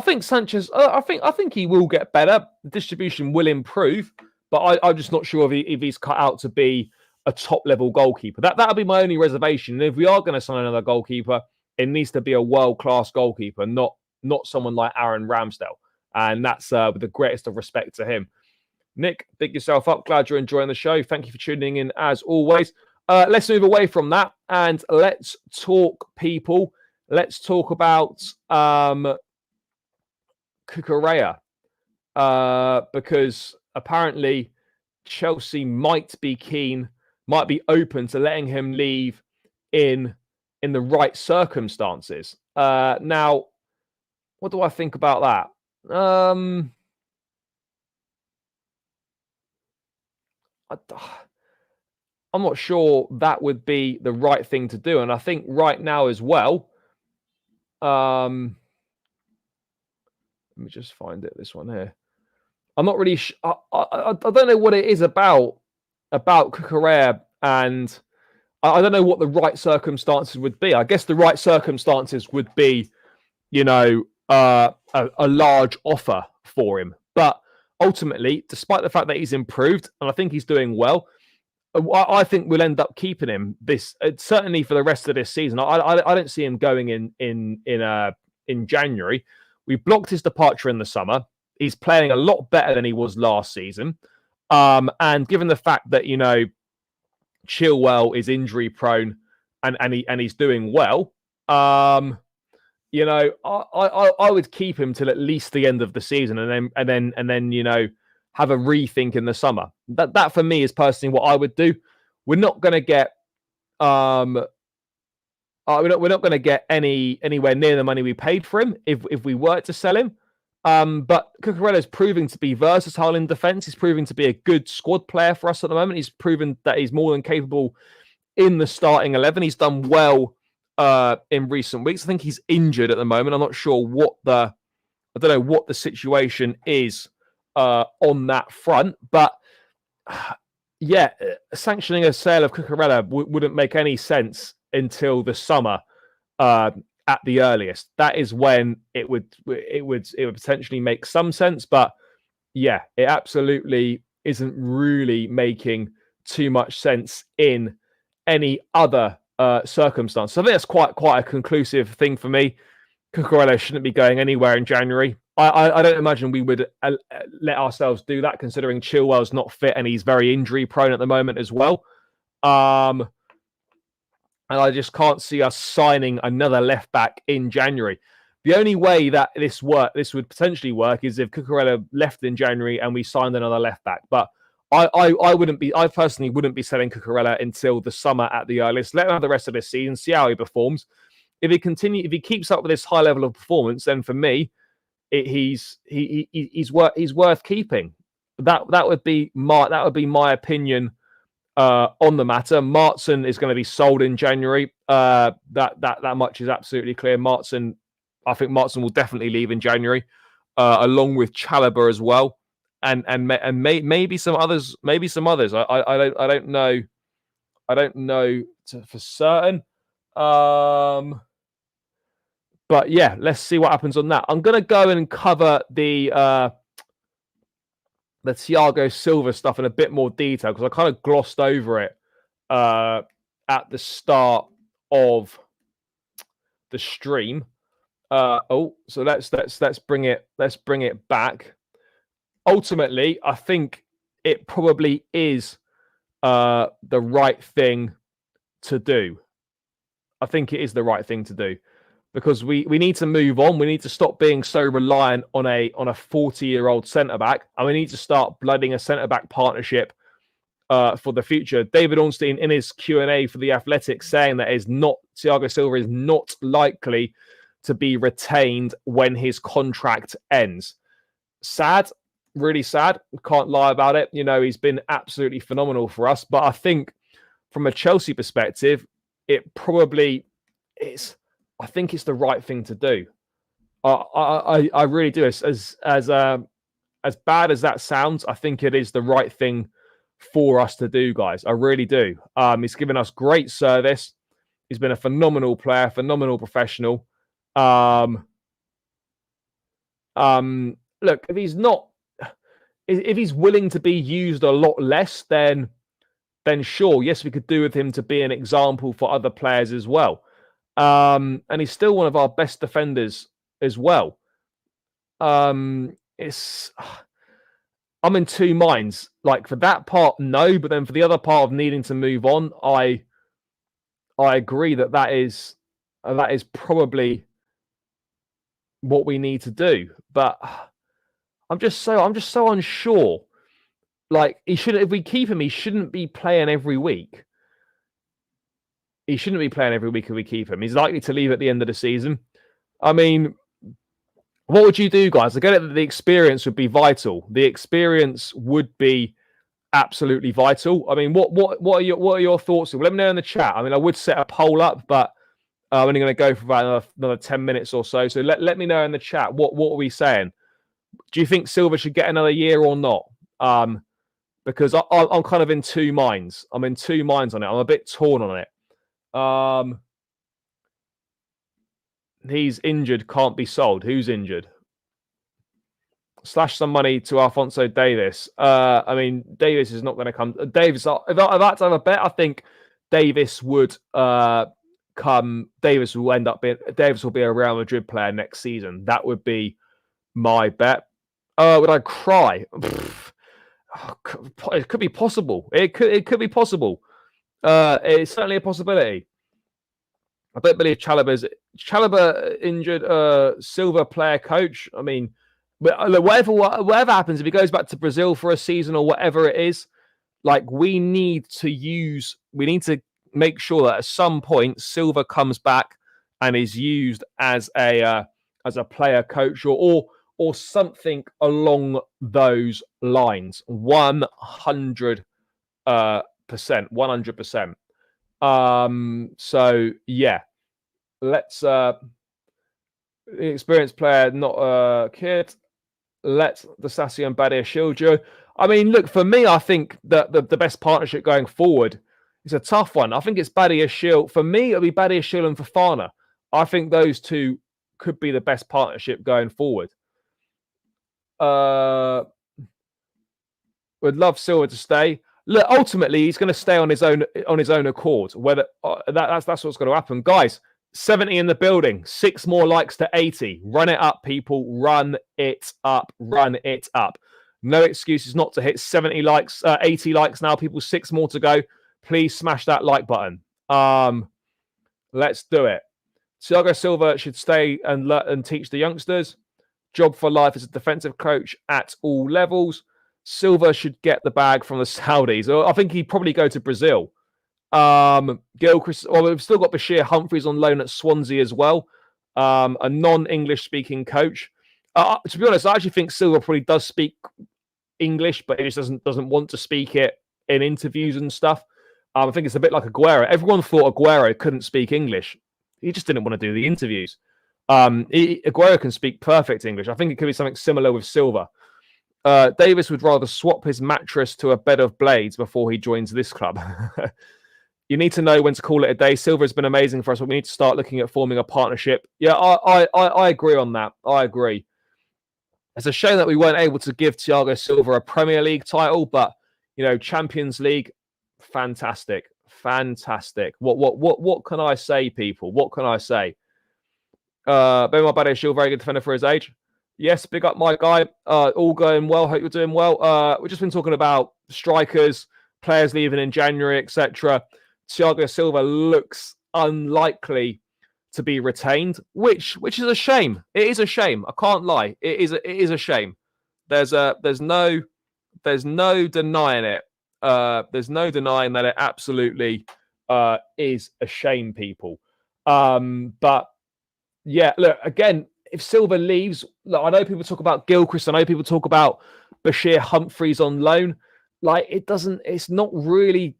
think Sanchez, I think he will get better. The distribution will improve, but I'm just not sure if he's cut out to be a top-level goalkeeper. That'll be my only reservation. And if we are going to sign another goalkeeper, it needs to be a world-class goalkeeper, not someone like Aaron Ramsdale. And that's with the greatest of respect to him. Nick, big yourself up. Glad you're enjoying the show. Thank you for tuning in as always. Let's move away from that and let's talk people. Let's talk about Cucurella because apparently Chelsea might be open to letting him leave in in the right circumstances. Now, what do I think about that? I'm not sure that would be the right thing to do. And I think right now as well, let me just find it, this one here. I'm not really I don't know what it is about Cucurella, and I don't know what the right circumstances would be. I guess the right circumstances would be, a large offer for him. But ultimately, despite the fact that he's improved, and I think he's doing well, I think we'll end up keeping him certainly for the rest of this season. I don't see him going in January. We blocked his departure in the summer. He's playing a lot better than he was last season. And given the fact that, Chilwell is injury prone and he's doing well, I would keep him till at least the end of the season, and then have a rethink in the summer. That for me is personally what I would do. We're not going to get we're not going to get anywhere near the money we paid for him if we were to sell him. But Cucurella is proving to be versatile in defence. He's proving to be a good squad player for us at the moment. He's proven that he's more than capable in the starting 11. He's done well in recent weeks. I think he's injured at the moment. I'm not sure I don't know what the situation is on that front. But yeah, sanctioning a sale of Cucurella wouldn't make any sense until the summer. At the earliest, that is when it would potentially make some sense. But yeah, it absolutely isn't really making too much sense in any other circumstance. So I think that's quite a conclusive thing for me. Cucurella shouldn't be going anywhere in January. I don't imagine we would let ourselves do that, considering Chilwell's not fit and he's very injury prone at the moment as well. And I just can't see us signing another left back in January. The only way that this would potentially work is if Cucurella left in January and we signed another left back. But I personally wouldn't be selling Cucurella until the summer at the earliest. Let him have the rest of this season, see how he performs. If he keeps up with this high level of performance, then for me, he's worth keeping. That would be my opinion on the matter. Martson is going to be sold in January. That much is absolutely clear. I think Martson will definitely leave in January, along with Chalobah as well, and maybe some others. I don't know. I don't know for certain. But yeah, let's see what happens on that. I'm going to go and cover the Thiago Silva stuff in a bit more detail because I kind of glossed over it at the start of the stream. So let's bring it back. Ultimately, I think it probably is the right thing to do. I think it is the right thing to do. Because we need to move on. We need to stop being so reliant on a 40-year-old centre-back. And we need to start blooding a centre-back partnership for the future. David Ornstein, in his Q&A for The Athletic, saying that Thiago Silva is not likely to be retained when his contract ends. Sad, really sad. Can't lie about it. He's been absolutely phenomenal for us. But I think from a Chelsea perspective, it probably is... I think it's the right thing to do. I really do. As bad as that sounds, I think it is the right thing for us to do, guys. I really do. He's given us great service. He's been a phenomenal player, phenomenal professional. Look, if he's willing to be used a lot less, then sure, yes, we could do with him to be an example for other players as well. And he's still one of our best defenders as well. I'm in two minds. Like for that part, no, but then for the other part of needing to move on, I agree that is probably what we need to do. But I'm just so unsure. Like if we keep him, he shouldn't be playing every week. he shouldn't be playing every week if we keep him. He's likely to leave at the end of the season. I mean, what would you do, guys? I get it that the experience would be vital. The experience would be absolutely vital. I mean, what are your thoughts? Well, let me know in the chat. I mean, I would set a poll up, but I'm only going to go for about another 10 minutes or so. So let me know in the chat. What are we saying? Do you think Silva should get another year or not? Because I'm kind of in two minds. I'm in two minds on it. I'm a bit torn on it. He's injured, can't be sold. Who's injured? Slash some money to Alphonso Davies. I mean, Davies is not going to come. Davies, if I had to have a bet, I think Davies would come. Davies will end up being. Davies will be a Real Madrid player next season. That would be my bet. Would I cry? It could be possible. It could be possible. It's certainly a possibility. I don't believe Chalobah injured. Silva player coach. I mean, whatever happens, if he goes back to Brazil for a season or whatever it is, like we need to make sure that at some point Silva comes back and is used as a player coach or something along those lines. 100%. 100%. So yeah, let's experienced player, not a kid. Let the Sassy and Badia shield you. I mean, look, for me, I think that the best partnership going forward is a tough one. I think it's Badia Shield. For me, it'll be Badia Shield and Fofana. I think those two could be the best partnership going forward. Would love Silva to stay. Look, ultimately, he's going to stay on his own accord. Whether that's what's going to happen, guys. 70 in the building. 6 more likes to 80. Run it up, people. Run it up. Run it up. No excuses not to hit 70 likes, 80 likes now, people. 6 more to go. Please smash that like button. Let's do it. Thiago Silva should stay and teach the youngsters. Job for life as a defensive coach at all levels. Silva should get the bag from the Saudis. I think he'd probably go to Brazil. Gilchrist. Well, we've still got Bashir Humphreys on loan at Swansea as well. A non-English speaking coach. To be honest, I actually think Silva probably does speak English, but he just doesn't want to speak it in interviews and stuff. I think it's a bit like Aguero. Everyone thought Aguero couldn't speak English. He just didn't want to do the interviews. Aguero can speak perfect English. I think it could be something similar with Silva. Davis would rather swap his mattress to a bed of blades before he joins this club. You need to know when to call it a day. Silva has been amazing for us, but we need to start looking at forming a partnership. Yeah, I agree on that. I agree. It's a shame that we weren't able to give Thiago Silva a Premier League title, but Champions League, fantastic, fantastic. What can I say, people? What can I say? Benoit Badiashile, very good defender for his age. Yes, big up my guy. All going well. Hope you're doing well. We've just been talking about strikers, players leaving in January, etc. Thiago Silva looks unlikely to be retained, which is a shame. It is a shame. I can't lie. It is a shame. There's no denying it. There's no denying that it absolutely is a shame, people. But yeah, look, again, if Silva leaves, look, I know people talk about Gilchrist. I know people talk about Bashir Humphreys on loan. Like, it's not really,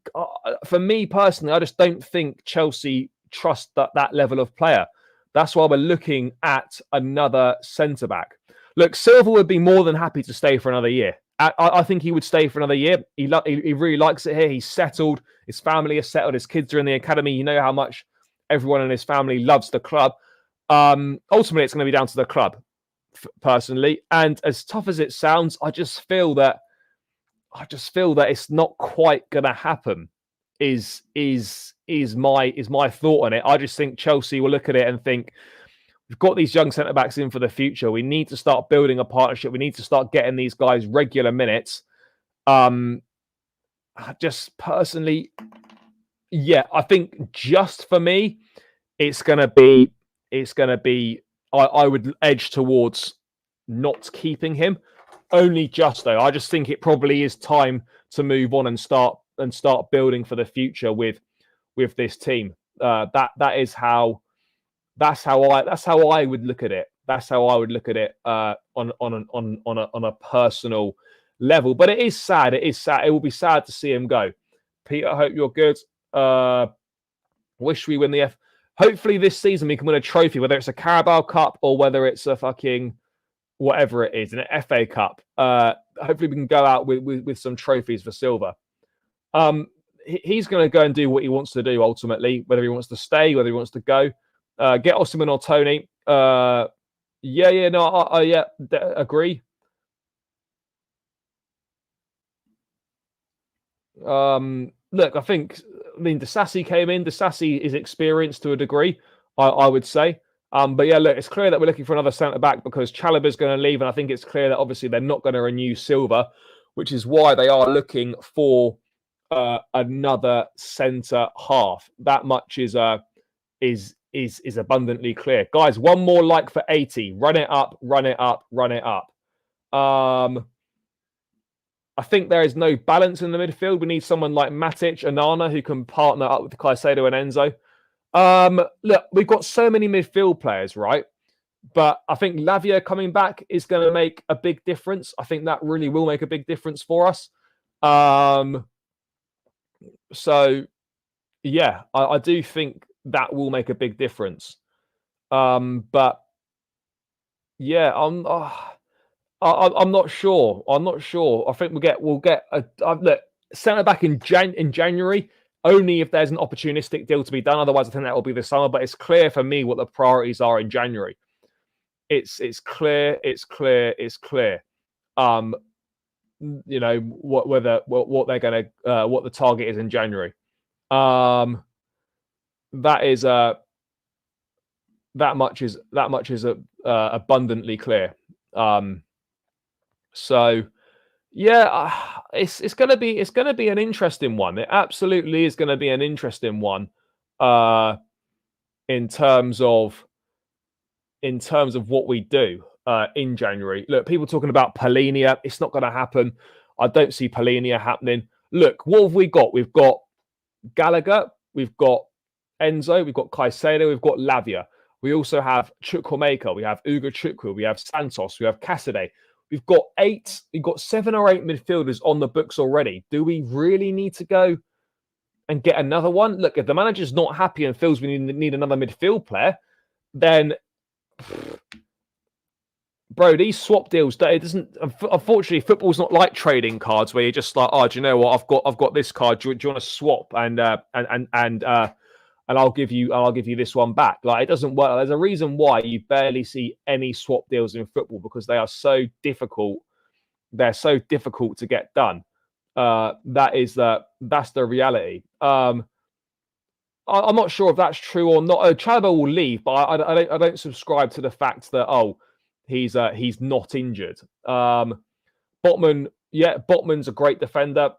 for me personally, I just don't think Chelsea trust that level of player. That's why we're looking at another centre-back. Look, Silva would be more than happy to stay for another year. I think he would stay for another year. He really likes it here. He's settled. His family is settled. His kids are in the academy. You know how much everyone in his family loves the club. Ultimately, it's going to be down to the club, personally. And as tough as it sounds, I just feel that it's not quite going to happen. Is my thought on it. I just think Chelsea will look at it and think, we've got these young centre backs in for the future. We need to start building a partnership. We need to start getting these guys regular minutes. Just personally, yeah, I think just for me, it's gonna be. I would edge towards not keeping him. Only just though, I just think it probably is time to move on and start building for the future with this team. That is how that's how I would look at it. That's how I would look at it on a personal level. But it is sad. It is sad. It will be sad to see him go. Peter, I hope you're good. Wish we win the Hopefully this season we can win a trophy, whether it's a Carabao Cup or whether it's a fucking whatever it is, an FA Cup. Hopefully we can go out with some trophies for Silva. He's going to go and do what he wants to do ultimately, whether he wants to stay, whether he wants to go. Get Osimhen or Toney. Agree. Look, I mean, Disasi came in. Disasi is experienced to a degree, I would say. But yeah, look, it's clear that we're looking for another centre-back because Chalobah's going to leave, and I think it's clear that obviously they're not going to renew Silva, which is why they are looking for another centre-half. That much is abundantly clear. Guys, one more like for 80. Run it up, run it up, run it up. I think there is no balance in the midfield. We need someone like Matic, Onana, who can partner up with Caicedo and Enzo. Look, we've got so many midfield players, right? But I think Lavia coming back is going to make a big difference. I think that really will make a big difference for us. So, yeah, I do think that will make a big difference. But yeah, I'm not sure. I'm not sure. I think we'll get a look, centre back in January. Only if there's an opportunistic deal to be done. Otherwise, I think that will be the summer. But it's clear for me what the priorities are in January. It's clear. It's clear. It's clear. You know what they're going to what the target is in January. That is that much is abundantly clear. So. Yeah, it's gonna be an interesting one. It absolutely is gonna be an interesting one, in terms of what we do in January. Look, people talking about Polinia. It's not going to happen. I don't see Polinia happening. Look, what have we got? We've got Gallagher. We've got Enzo. We've got Caicedo. We've got Lavia. We also have Chukwuemeka. We have Ugo Chukwu. We have Santos. We have Cassidy. We've got 7 or 8 midfielders on the books already. Do we really need to go and get another one? Look, if the manager's not happy and feels we need another midfield player, then, bro, these swap deals, it doesn't. Unfortunately, football's not like trading cards where you're just like, oh, do you know what? I've got this card. Do you want to swap? And I'll give you this one back. Like, it doesn't work. There's a reason why you barely see any swap deals in football, because they are so difficult. They're so difficult to get done. That's the reality. I'm not sure if that's true or not. Chalobah will leave, but I don't subscribe to the fact that he's not injured. Botman's a great defender.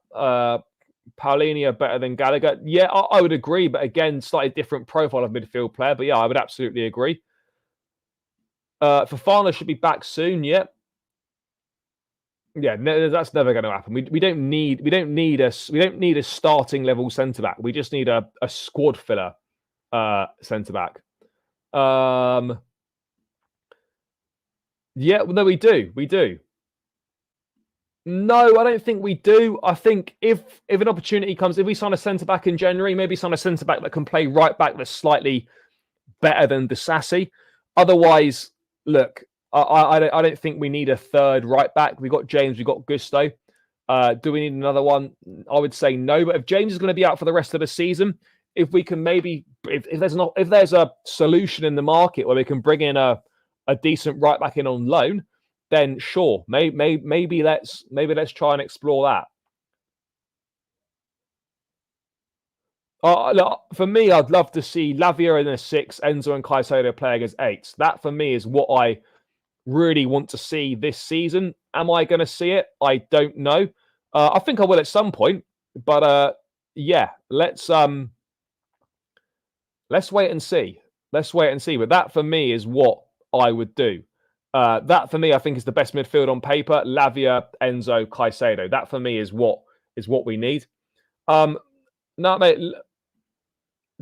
Paulinho better than Gallagher. Yeah, I would agree, but again, slightly different profile of midfield player. But yeah, I would absolutely agree. Fofana should be back soon. Yeah, that's never going to happen. We don't need a starting level centre back. We just need a squad filler centre back. Yeah, no, we do. No, I don't think we do. I think if an opportunity comes, if we sign a centre-back in January, maybe sign a centre-back that can play right-back that's slightly better than Disasi. Otherwise, look, I don't think we need a third right-back. We got James, we got Gusto. Do we need another one? I would say no. But if James is going to be out for the rest of the season, if we can maybe, if there's a solution in the market where we can bring in a decent right-back in on loan, then sure, maybe let's try and explore that. Look, for me, I'd love to see Lavia in a 6, Enzo and Caicedo playing as 8s. That for me is what I really want to see this season. Am I going to see it? I don't know. I think I will at some point, but yeah, let's wait and see. Let's wait and see. But that for me is what I would do. That for me, I think, is the best midfield on paper. Lavia, Enzo, Caicedo. That for me is what we need. No, mate.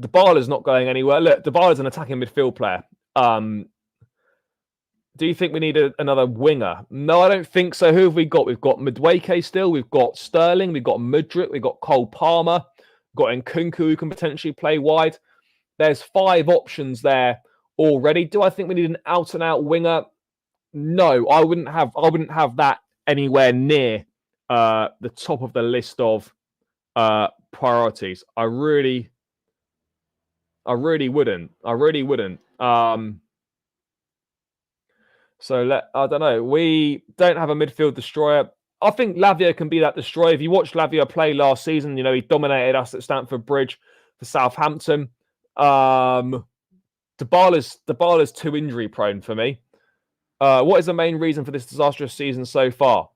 Dybala's not going anywhere. Look, Dybala's an attacking midfield player. Do you think we need another winger? No, I don't think so. Who have we got? We've got Madueke still. We've got Sterling. We've got Mudryk. We've got Cole Palmer. We've got Nkunku who can potentially play wide. There's 5 options there already. Do I think we need an out-and-out winger? No, I wouldn't have that anywhere near the top of the list of priorities. I really wouldn't. So I don't know. We don't have a midfield destroyer. I think Lavia can be that destroyer. If you watched Lavia play last season, you know, he dominated us at Stamford Bridge for Southampton. Dybala's too injury prone for me. What is the main reason for this disastrous season so far?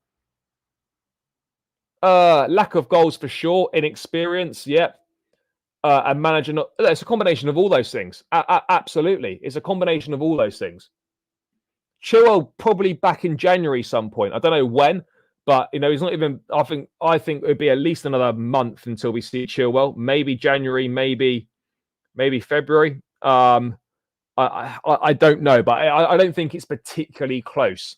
Lack of goals for sure. Inexperience, yep. And managing. It's a combination of all those things. Absolutely. It's a combination of all those things. Chilwell probably back in January some point. I don't know when, but you know, he's not even. I think it would be at least another month until we see Chilwell. Maybe January, maybe February. I don't know, but I don't think it's particularly close.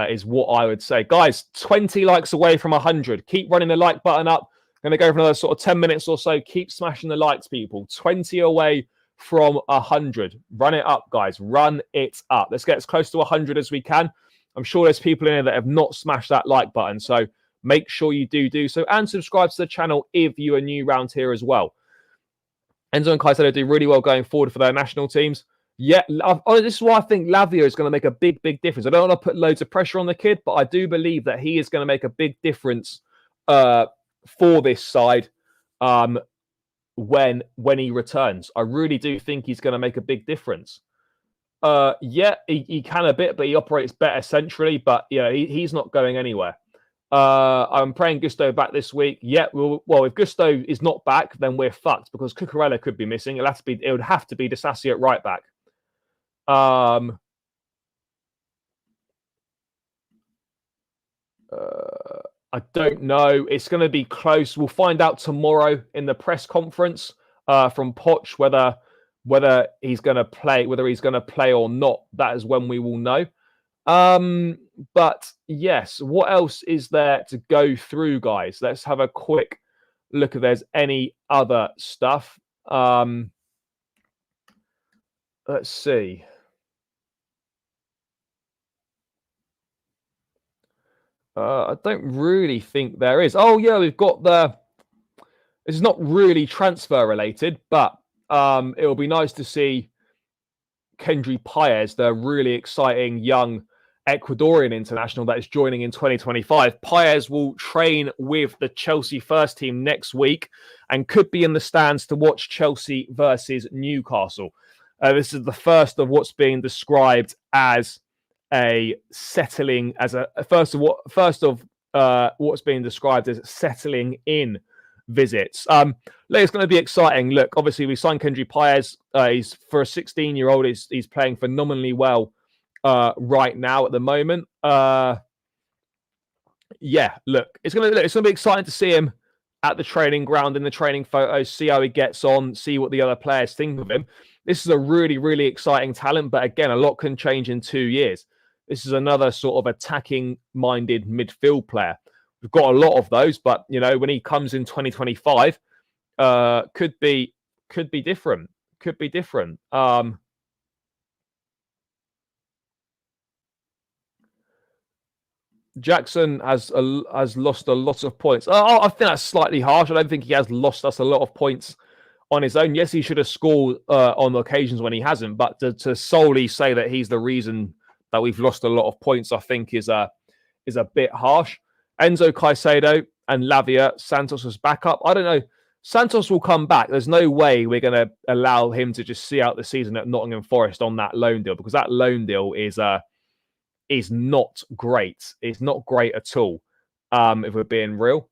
Is what I would say, guys. 20 likes away from 100. Keep running the like button up. Going to go for another sort of 10 minutes or so. Keep smashing the likes, people. 20 away from 100. Run it up, guys. Run it up. Let's get as close to 100 as we can. I'm sure there's people in here that have not smashed that like button, so make sure you do so. And subscribe to the channel if you are new around here as well. Enzo and Caicedo do really well going forward for their national teams. Yeah, this is why I think Lavia is going to make a big difference. I don't want to put loads of pressure on the kid, but I do believe that he is going to make a big difference for this side when he returns. I really do think he's going to make a big difference. Yeah, he can a bit, but he operates better centrally. But yeah, he's not going anywhere. I'm praying Gusto back this week. Yeah, well, if Gusto is not back, then we're fucked because Cucurella could be missing. It would have to be Disasi at right back. I don't know. It's going to be close. We'll find out tomorrow in the press conference from Poch whether he's going to play, or not. That is when we will know. But yes, what else is there to go through, guys? Let's have a quick look if there's any other stuff. Let's see. I don't really think there is. Oh, yeah, we've got It's not really transfer related, but it'll be nice to see Kendry Paez, the really exciting young Ecuadorian international that is joining in 2025. Paez will train with the Chelsea first team next week and could be in the stands to watch Chelsea versus Newcastle. This is the first of what's being described as settling in visits. It's going to be exciting. Look, obviously we signed Kendry Paez. He's for a 16-year-old. He's playing phenomenally well right now at the moment. Yeah, look, it's going to be exciting to see him at the training ground, in the training photos, see how he gets on, see what the other players think of him. This is a really, really exciting talent, but again, a lot can change in 2 years. This is another sort of attacking-minded midfield player. We've got a lot of those, but you know, when he comes in 2025, could be different. Could be different. Jackson has lost a lot of points. I think that's slightly harsh. I don't think he has lost us a lot of points on his own. Yes, he should have scored on occasions when he hasn't, but to solely say that he's the reason that we've lost a lot of points, I think is a bit harsh. Enzo, Caicedo, and Lavia, Santos' backup. I don't know. Santos will come back. There's no way we're going to allow him to just see out the season at Nottingham Forest on that loan deal, because that loan deal is not great. It's not great at all, if we're being real.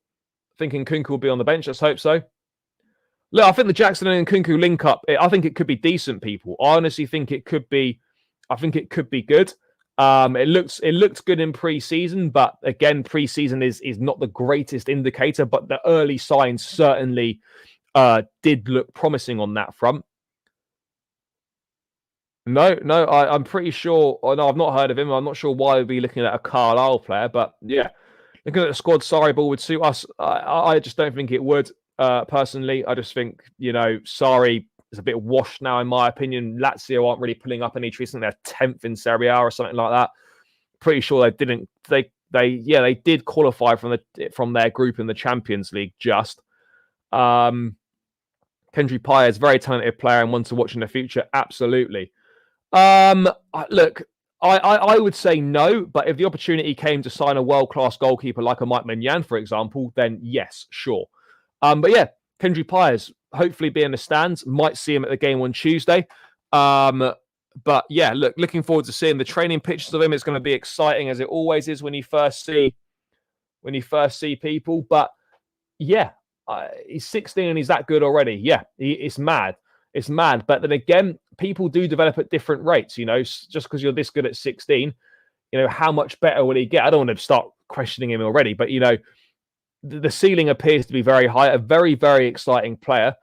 Thinking Nkunku will be on the bench. Let's hope so. Look, I think the Jackson and Nkunku link up, I think it could be decent, people. I honestly think it could be. I think it could be good. It looked good in pre-season, but again, pre-season is not the greatest indicator, but the early signs certainly did look promising on that front. No, I'm pretty sure. Oh, no, I've not heard of him. I'm not sure why we'd be looking at a Carlisle player, but yeah, looking at the squad, Sarri ball would suit us. I just don't think it would. Personally, I just think Sarri is a bit washed now, in my opinion. Lazio aren't really pulling up any trees. I think they're 10th in Serie A or something like that. Pretty sure they didn't. They did qualify from their group in the Champions League. Just Kendry Paez, very talented player and one to watch in the future. Absolutely. Look, I would say no, but if the opportunity came to sign a world-class goalkeeper like a Mike Maignan, for example, then yes, sure. But yeah, Kendry Paez, hopefully be in the stands. Might see him at the game on Tuesday. But yeah, looking forward to seeing the training pictures of him. It's going to be exciting, as it always is when you first see people. But yeah, he's 16 and he's that good already. Yeah, it's mad. It's mad. But then again, people do develop at different rates. Just because you're this good at 16, how much better will he get? I don't want to start questioning him already, but the ceiling appears to be very high. A very, very exciting player.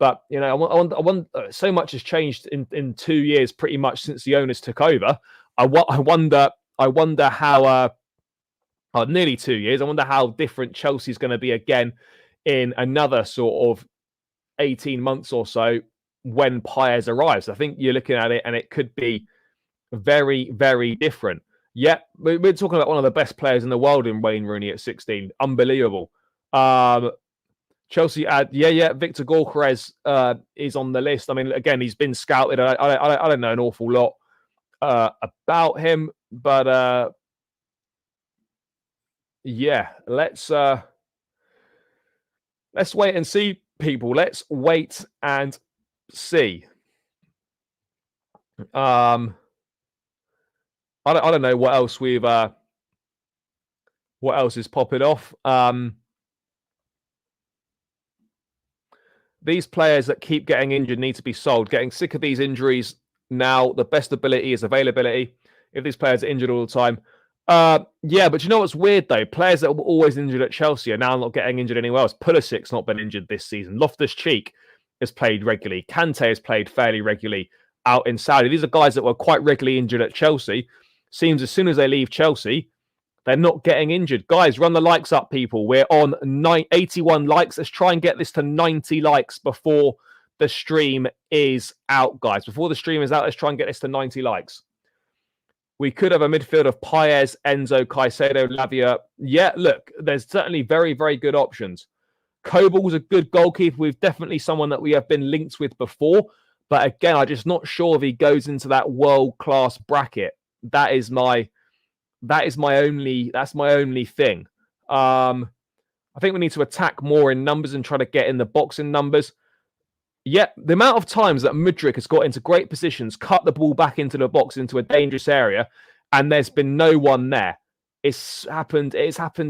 But I want so much has changed in 2 years, pretty much since the owners took over. I wonder how nearly 2 years. I wonder how different Chelsea's going to be again in another sort of 18 months or so when Paez arrives. I think you're looking at it, and it could be very, very different. Yeah, we're talking about one of the best players in the world in Wayne Rooney at 16. Unbelievable. Chelsea add, Victor Gyökeres is on the list. I mean, again, he's been scouted. I don't know an awful lot about him, but yeah, let's wait and see, people. Let's wait and see. I don't know what else what else is popping off. These players that keep getting injured need to be sold. Getting sick of these injuries now. The best ability is availability. If these players are injured all the time. Yeah, but you know what's weird, though? Players that were always injured at Chelsea are now not getting injured anywhere else. Pulisic's not been injured this season. Loftus-Cheek has played regularly. Kante has played fairly regularly out in Saudi. These are guys that were quite regularly injured at Chelsea. Seems as soon as they leave Chelsea, they're not getting injured. Guys, run the likes up, people. We're on 81 likes. Let's try and get this to 90 likes before the stream is out, guys. Before the stream is out, let's try and get this to 90 likes. We could have a midfield of Paez, Enzo, Caicedo, Lavia. Yeah, look, there's certainly very, very good options. Kobal's a good goalkeeper. We've definitely someone that we have been linked with before. But again, I'm just not sure if he goes into that world-class bracket. That's my only thing. I think we need to attack more in numbers and try to get in the box in numbers. Yeah, the amount of times that Mudryk has got into great positions, cut the ball back into the box, into a dangerous area, and there's been no one there. It's happened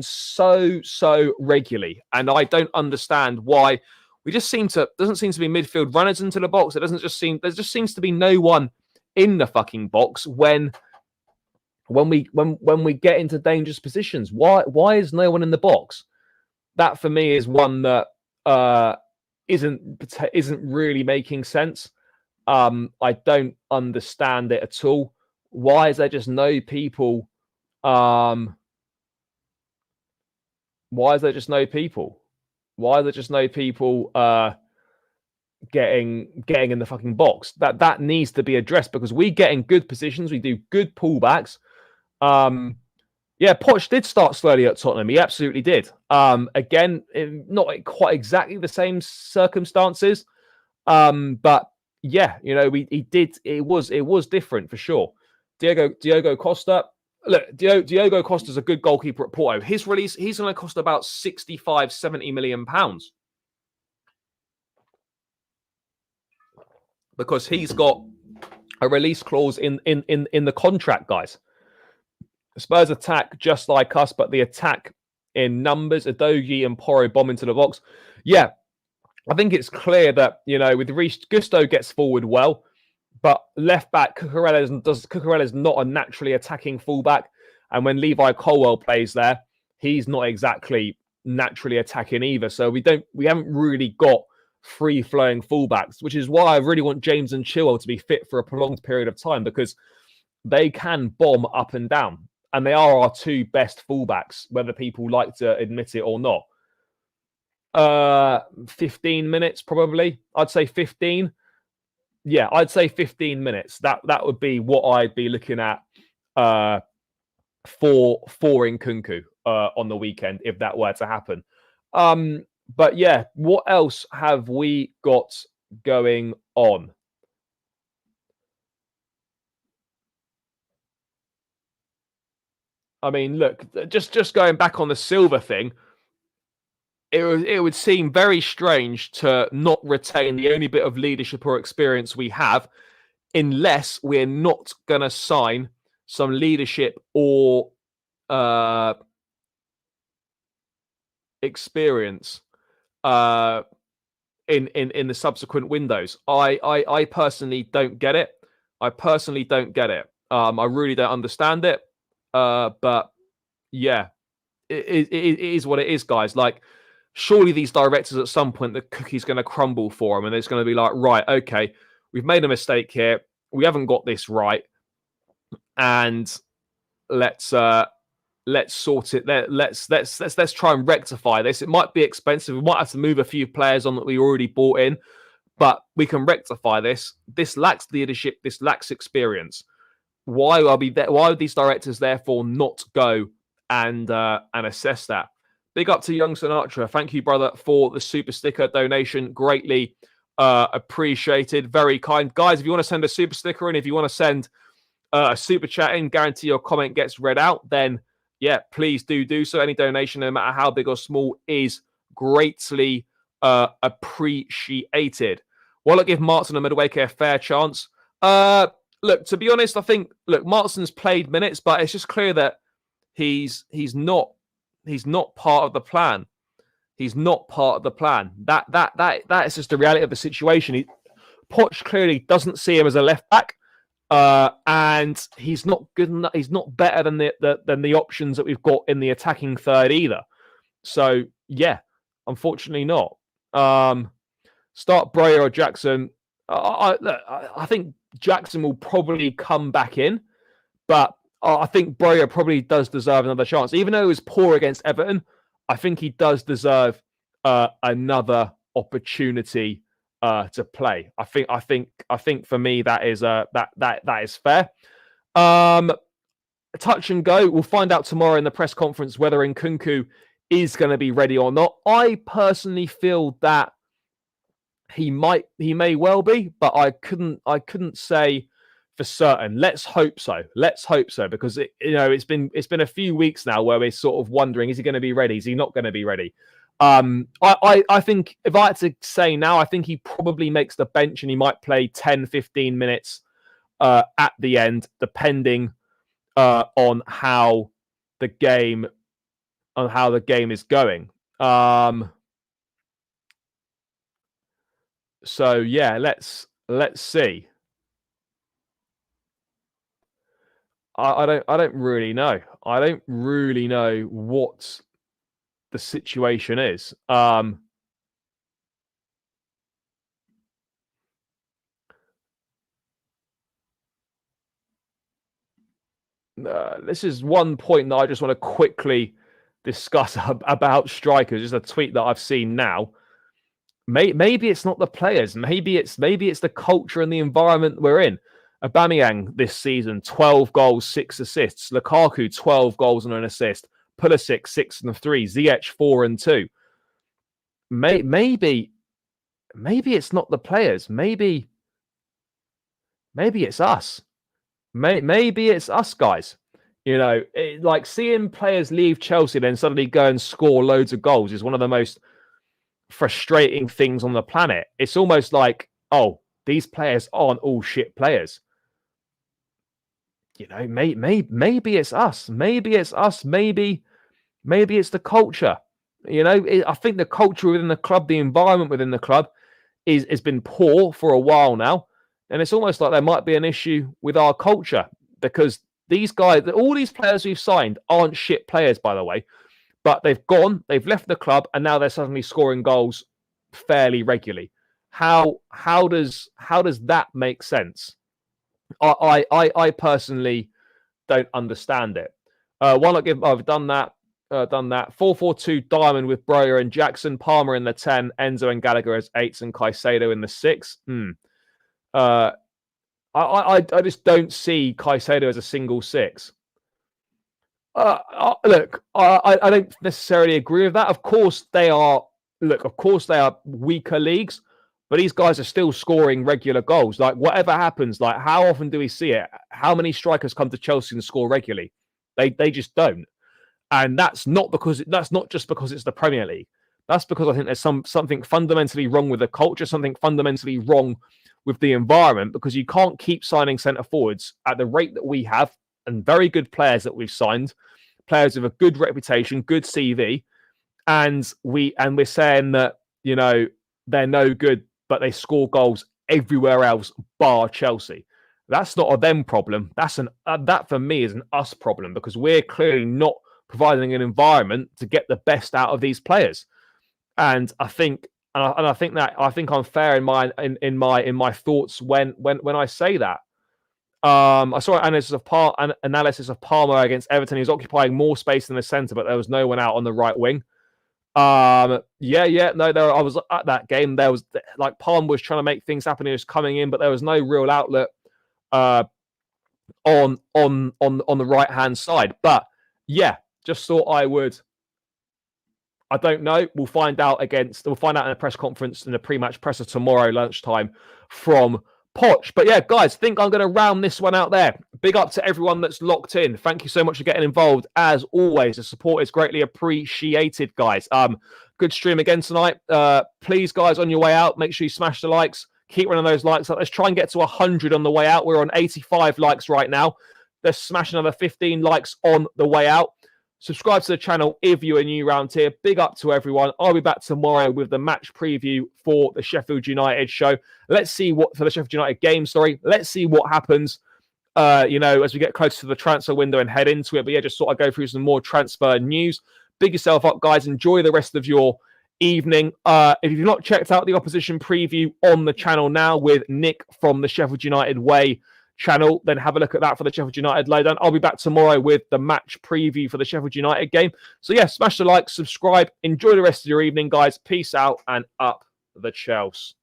so regularly. And I don't understand why doesn't seem to be midfield runners into the box. There just seems to be no one in the fucking box when we get into dangerous positions. Why is no one in the box? That for me is one that isn't really making sense. I don't understand it at all. Why is there just no people? Why is there just no people? Why are there just no people getting in the fucking box? That needs to be addressed, because we get in good positions. We do good pullbacks. Yeah, Poch did start slowly at Tottenham. He absolutely did. Again, not quite exactly the same circumstances. But yeah, he did. It was different for sure. Diogo Costa. Look, Diogo Costa's a good goalkeeper at Porto. His release, he's going to cost about 65, 70 million pounds. Because he's got a release clause in the contract, guys. Spurs attack just like us, but the attack in numbers, Udogie and Porro bomb into the box. Yeah, I think it's clear that, with Reece, Gusto gets forward well, but left back, Cucurella is not a naturally attacking fullback. And when Levi Colwell plays there, he's not exactly naturally attacking either. So we haven't really got free-flowing fullbacks, which is why I really want James and Chilwell to be fit for a prolonged period of time, because they can bomb up and down. And they are our two best fullbacks, whether people like to admit it or not. 15 minutes, probably. I'd say 15. Yeah, I'd say 15 minutes. That would be what I'd be looking at for Nkunku on the weekend, if that were to happen. But yeah, what else have we got going on? I mean, look, just going back on the Silva thing, it would seem very strange to not retain the only bit of leadership or experience we have, unless we're not going to sign some leadership or experience in the subsequent windows. I personally don't get it. I really don't understand it. But yeah, it is what it is, guys. Like, surely these directors at some point, the cookie's going to crumble for them, and it's going to be like, right, okay, we've made a mistake here. We haven't got this right, and let's sort it. Let's try and rectify this. It might be expensive. We might have to move a few players on that we already bought in, but we can rectify this. This lacks leadership. This lacks experience. Why would these directors therefore not go and assess that? Big up to Young Sinatra. Thank you, brother, for the super sticker donation. Greatly appreciated. Very kind. Guys, if you want to send a super sticker in, if you want to send a super chat in, guarantee your comment gets read out, then yeah, please do so. Any donation, no matter how big or small, is greatly appreciated. Will I give Martin and Madueke a fair chance? Look, to be honest, I think Martin's played minutes, but it's just clear that he's not part of the plan. He's not part of the plan. That is just the reality of the situation. Poch clearly doesn't see him as a left back, and he's not good enough. He's not better than the options that we've got in the attacking third either. So yeah, unfortunately not. Start Breyer or Jackson. I think Jackson will probably come back in, but I think Breyer probably does deserve another chance. Even though he was poor against Everton, I think he does deserve another opportunity to play. I think for me that is fair. Touch and go. We'll find out tomorrow in the press conference whether Nkunku is going to be ready or not. I personally feel that he may well be, but I couldn't say for certain. Let's hope so, because it's been a few weeks now where we're sort of wondering, is he going to be ready? Is he not going to be ready? I think if I had to say now, I think he probably makes the bench and he might play 10, 15 minutes at the end, depending on how the game is going. So yeah, let's see. I don't really know. I don't really know what the situation is. This is one point that I just want to quickly discuss about strikers. Just a tweet that I've seen now. Maybe it's not the players. Maybe it's the culture and the environment we're in. Aubameyang this season, 12 goals, 6 assists. Lukaku, 12 goals and an assist. Pulisic, 6 and 3. Ziyech, 4 and 2. Maybe it's not the players. Maybe it's us. Maybe it's us, guys. Like seeing players leave Chelsea and then suddenly go and score loads of goals is one of the most frustrating things on the planet. It's almost like, oh, these players aren't all shit players. Maybe it's us. Maybe it's us. Maybe it's the culture. I think the culture within the club, the environment within the club has been poor for a while now. And it's almost like there might be an issue with our culture, because these guys, all these players we've signed aren't shit players, by the way, but they've left the club, and now they're suddenly scoring goals fairly regularly. How does that make sense? I personally don't understand it. Why not give? I've done that. Done that. 4-4-2 diamond with Broyer and Jackson, Palmer in the 10, Enzo and Gallagher as 8s, and Caicedo in the 6. I just don't see Caicedo as a single 6. Look, I don't necessarily agree with that. Of course they are. Look, of course they are weaker leagues, but these guys are still scoring regular goals. Like, whatever happens, like, how often do we see it? How many strikers come to Chelsea and score regularly? They just don't. And that's not just because it's the Premier League. That's because I think there's something fundamentally wrong with the culture, something fundamentally wrong with the environment, because you can't keep signing centre forwards at the rate that we have, and very good players that we've signed, players with a good reputation, good CV, and we're saying that, you know, they're no good, but they score goals everywhere else bar Chelsea. That's not a them problem. That for me is an us problem, because we're clearly not providing an environment to get the best out of these players. And I think I'm fair in my thoughts when I say that. I saw an analysis of Palmer against Everton. He was occupying more space in the centre, but there was no one out on the right wing. I was at that game. There was, like, Palmer was trying to make things happen. He was coming in, but there was no real outlet on the right hand side. But yeah, just thought I would. I don't know. We'll find out in a press conference in the pre-match presser tomorrow lunchtime from Poch. But yeah, guys, think I'm going to round this one out there. Big up to everyone that's locked in. Thank you so much for getting involved. As always, the support is greatly appreciated, guys. Good stream again tonight. Please, guys, on your way out, make sure you smash the likes. Keep running those likes up. Let's try and get to 100 on the way out. We're on 85 likes right now. Let's smash another 15 likes on the way out. Subscribe to the channel if you're new around here. Big up to everyone. I'll be back tomorrow with the match preview for the Sheffield United show. Let's see for the Sheffield United game, Let's see what happens, as we get closer to the transfer window and head into it. But yeah, just thought I'd go through some more transfer news. Big yourself up, guys. Enjoy the rest of your evening. If you've not checked out the opposition preview on the channel now with Nick from the Sheffield United Way channel, then have a look at that for the Sheffield United lowdown. I'll be back tomorrow with the match preview for the Sheffield United game. So yeah, smash the like, subscribe, enjoy the rest of your evening, guys. Peace out and up the Chelsea.